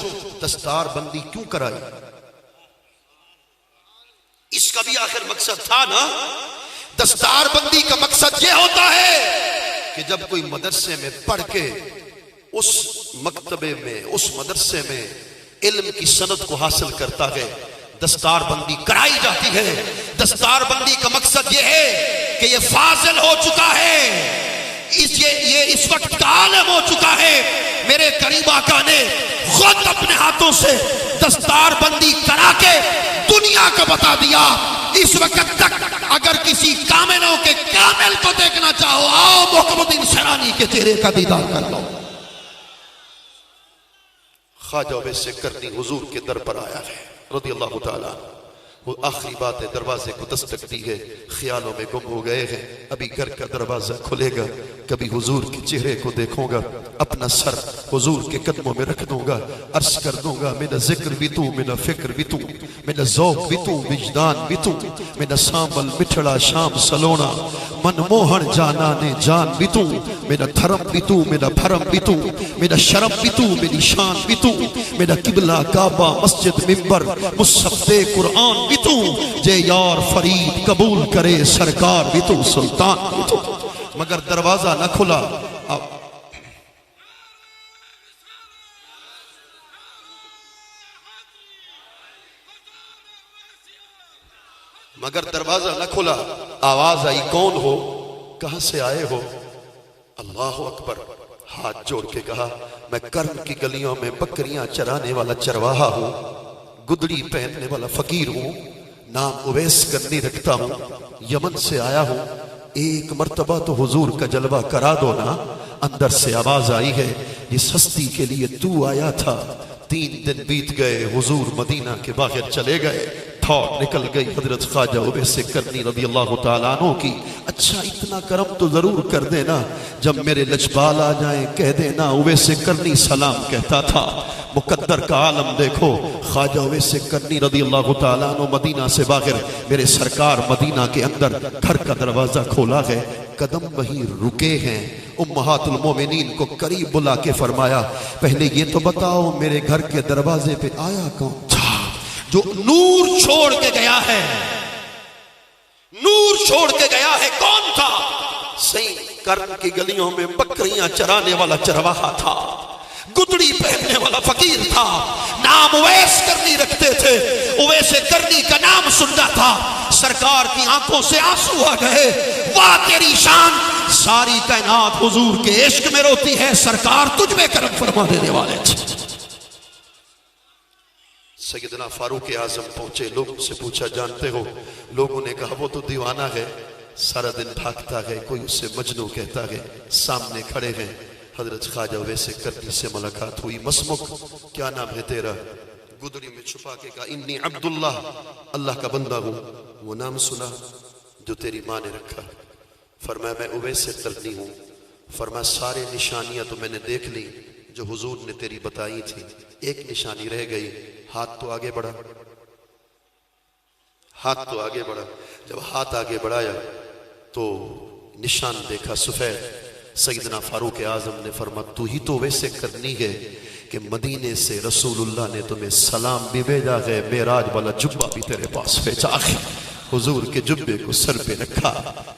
A: دستار بندی کیوں کرائی؟ اس کا بھی آخر مقصد تھا نا، دستار بندی کا مقصد یہ ہوتا ہے کہ جب کوئی مدرسے میں پڑھ کے اس مکتبے میں، اس مدرسے میں علم کی سند کو حاصل کرتا ہے، دستار بندی کرائی جاتی ہے۔ دستار بندی کا مقصد یہ ہے کہ یہ فاضل ہو چکا ہے، یہ اس وقت کا عالم ہو چکا ہے، میرے کریم آقا نے خود اپنے ہاتھوں سے دستار بندی کرا کے دنیا کو بتا دیا۔ اس وقت تک اگر کسی کاملوں کے کامل کو دیکھنا چاہو، آؤ محکم الدین سرانی کے چہرے کا دیدار کر لو۔ خواجہ اویس کرنی حضور کے در پر آیا ہے رضی اللہ تعالیٰ۔ وہ آخری بات ہے، دروازے کو دستک دی ہے، خیالوں میں گم ہو گئے ہیں، ابھی گھر کا دروازہ کھلے گا، کبھی حضور کے چہرے کو دیکھوں گا، اپنا سر حضور کے قدموں میں رکھ دوں گا، عرض کر دوں گا میرا ذکر بھی تو، میرا فکر بھی تو، میرا ذوق بھی تو، وجدان بھی تو، میرا سامل مٹھڑا شام سلونا، من موہن جانا نے جان بھی تو، میرا دھرم بھی تو، میرا بھرم بھی تو، میرا شرم بھی تو، میری شان بھی تو، میرا قبلہ کعبہ مسجد ممبر مصحف قرآن بھی تو، جے یار فرید قبول کرے سرکار بھی تو، سلطان بھی تو۔ مگر دروازہ نہ کھلا، مگر دروازہ نہ کھلا، آواز آئی کون ہو، کہاں سے آئے ہو؟ اللہ اکبر، ہاتھ جوڑ کے کہا میں کرن کی گلیوں میں بکریاں چرانے والا چرواہا ہوں، گدڑی پہننے والا فقیر ہوں، نام اویس کرنی رکھتا ہوں، یمن سے آیا ہوں، ایک مرتبہ تو حضور کا جلوہ کرا دو نا۔ اندر سے آواز آئی ہے، جس ہستی کے لیے تو آیا تھا 3 دن بیت گئے، حضور مدینہ کے باہر چلے گئے، تھوڑ نکل گئی حضرت خواجہ اویس کرنی رضی اللہ تعالیٰ عنہ کی۔ اچھا اتنا کرم تو ضرور کر دینا، جب میرے لجپال آ جائیں کہہ دینا اویس کرنی سلام کہتا تھا۔ مقدر کا عالم دیکھو، خواجہ اویس کرنی رضی اللہ تعالیٰ عنہ مدینہ سے باہر، میرے سرکار مدینہ کے اندر گھر کا دروازہ کھولا ہے، قدم وہیں رکے ہیں۔ امہات المومنین کو قریب بلا کے فرمایا، پہلے یہ تو بتاؤ میرے گھر کے دروازے پہ آیا کون تھا جو نور چھوڑ کے گیا ہے؟ نور چھوڑ کے گیا ہے، کون تھا؟ صحیح کرن کی گلیوں میں بکریاں چرانے والا چرواہا تھا، گدڑی پہننے والا فقیر تھا، نام اویس کرنی رکھتے تھے۔ اویس کرنی کا نام سننا تھا، سرکار کی آنکھوں سے آنسو آ گئے۔ واہ تیری شان، ساری کائنات حضور کے عشق میں روتی ہے، سرکار تجھ میں کرم فرما دینے والے تھے۔ سیدنا فاروق اعظم پہنچے، لوگوں سے پوچھا جانتے ہو؟ لوگوں نے کہا وہ تو دیوانہ ہے، سارا دن بھاگتا ہے، کوئی اسے مجنوں کہتا ہے۔ سامنے کھڑے ہیں، حضرت خواجہ اویس کرنی سے ملاقات ہوئی۔ مسمک کیا نام ہے تیرا؟ گدڑی میں چھپا کے کہا انی عبداللہ، اللہ کا بندہ ہوں۔ وہ نام سنا جو تیری ماں نے رکھا؟ فرمایا میں اویس کرنی ہوں۔ فرمایا سارے نشانیاں تو میں نے دیکھ لی جو حضور نے تیری بتائی تھی، ایک نشانی رہ گئی، ہاتھ تو آگے بڑھا، ہاتھ تو آگے بڑھا۔ جب ہاتھ آگے بڑھایا تو نشان دیکھا سفید۔ سیدنا فاروق اعظم نے فرمایا تو ہی تو ویسے کرنی ہے کہ مدینے سے رسول اللہ نے تمہیں سلام بھی بھیجا ہے، معراج والا جبہ بھی تیرے پاس بھیجا ہے۔ حضور کے جبے کو سر پہ رکھا،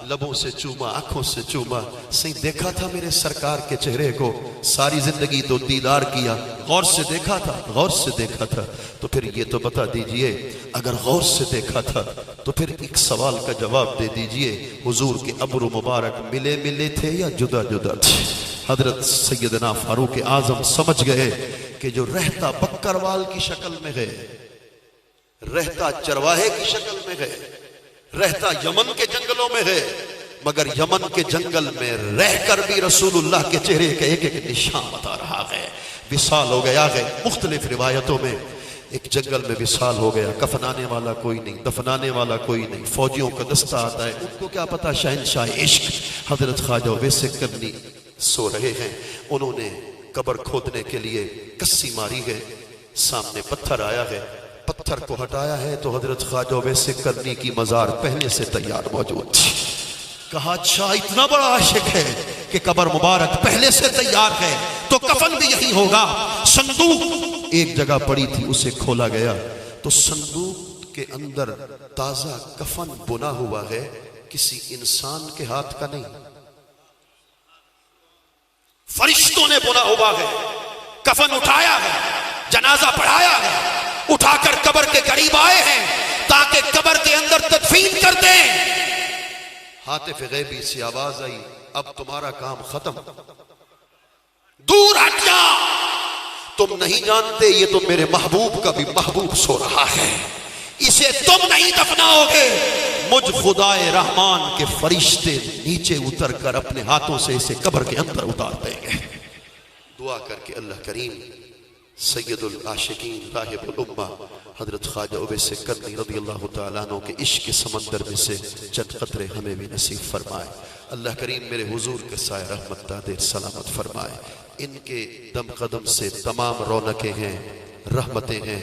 A: لبوں سے چوما، آنکھوں سے چوما۔ صحیح دیکھا تھا میرے سرکار کے چہرے کو، ساری زندگی تو دیدار کیا، غور سے دیکھا تھا، غور سے دیکھا تھا۔ تو پھر یہ تو بتا دیجئے، اگر غور سے دیکھا تھا تو پھر ایک سوال کا جواب دے دیجئے، حضور کے ابرو مبارک ملے ملے تھے یا جدا جدا تھے؟ حضرت سیدنا فاروق اعظم سمجھ گئے کہ جو رہتا بکروال کی شکل میں ہے، رہتا چرواہے کی شکل میں ہے، رہتا یمن کے جنگلوں میں ہے، مگر یمن کے جنگل میں رہ کر بھی رسول اللہ کے چہرے کا ایک ایک نشان بتا رہا ہے۔ وصال ہو گیا ہے، مختلف روایتوں میں ایک جنگل میں وصال ہو گیا، کفنانے والا کوئی نہیں، دفنانے والا کوئی نہیں، فوجیوں کا دستہ آتا ہے، ان کو کیا پتا شہنشاہ عشق حضرت خواجہ اویس کرنی سو رہے ہیں۔ انہوں نے قبر کھودنے کے لیے کسی ماری ہے، سامنے پتھر آیا ہے، پتھر کو ہٹایا ہے تو حضرت خواجہ اویس کرنی کی مزار پہلے سے تیار موجود تھی۔ کہا اچھا اتنا بڑا عاشق ہے کہ قبر مبارک پہلے سے تیار ہے تو کفن بھی یہی ہوگا۔ صندوق ایک جگہ پڑی تھی، اسے کھولا گیا تو صندوق کے اندر تازہ کفن بنا ہوا ہے، کسی انسان کے ہاتھ کا نہیں، فرشتوں نے بنا ہوا ہے۔ کفن اٹھایا ہے، جنازہ پڑھایا ہے، اٹھا کر قبر کے قریب آئے ہیں تاکہ قبر کے اندر تدفین کر دیں۔ ہاتف غیبی سے آواز آئی اب تمہارا کام ختم، دور ہٹ جا، تم نہیں جانتے یہ تو میرے محبوب کا بھی محبوب سو رہا ہے، اسے تم نہیں دفناؤ گے، مجھ خدائے رحمان کے فرشتے نیچے اتر کر اپنے ہاتھوں سے اسے قبر کے اندر اتار دیں گے۔ دعا کر کے اللہ کریم سید العاشقین راہب الامہ حضرت خواجہ اویس کرنی رضی اللہ تعالیٰ عنہ کے عشق کے سمندر میں سے چند قطرے ہمیں بھی نصیب فرمائے۔ اللہ کریم میرے حضور کے سائے رحمت دادر سلامت فرمائے۔ ان کے دم قدم سے تمام رونقیں ہیں، رحمتیں ہیں،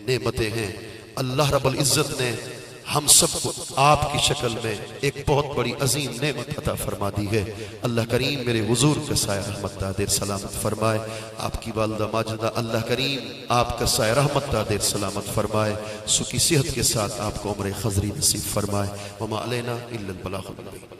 A: نعمتیں ہیں۔ اللہ رب العزت نے ہم سب کو آپ کی شکل میں ایک بہت بڑی عظیم نعمت عطا فرما دی ہے۔ اللہ کریم میرے حضور کا سایہ رحمت دادر سلامت فرمائے۔ آپ کی والدہ ماجدہ اللہ کریم آپ کا سایہ رحمت دادر سلامت فرمائے، سکھی صحت کے ساتھ آپ کو عمر خضری نصیب فرمائے۔ وما علینا الا البلاغ المبین۔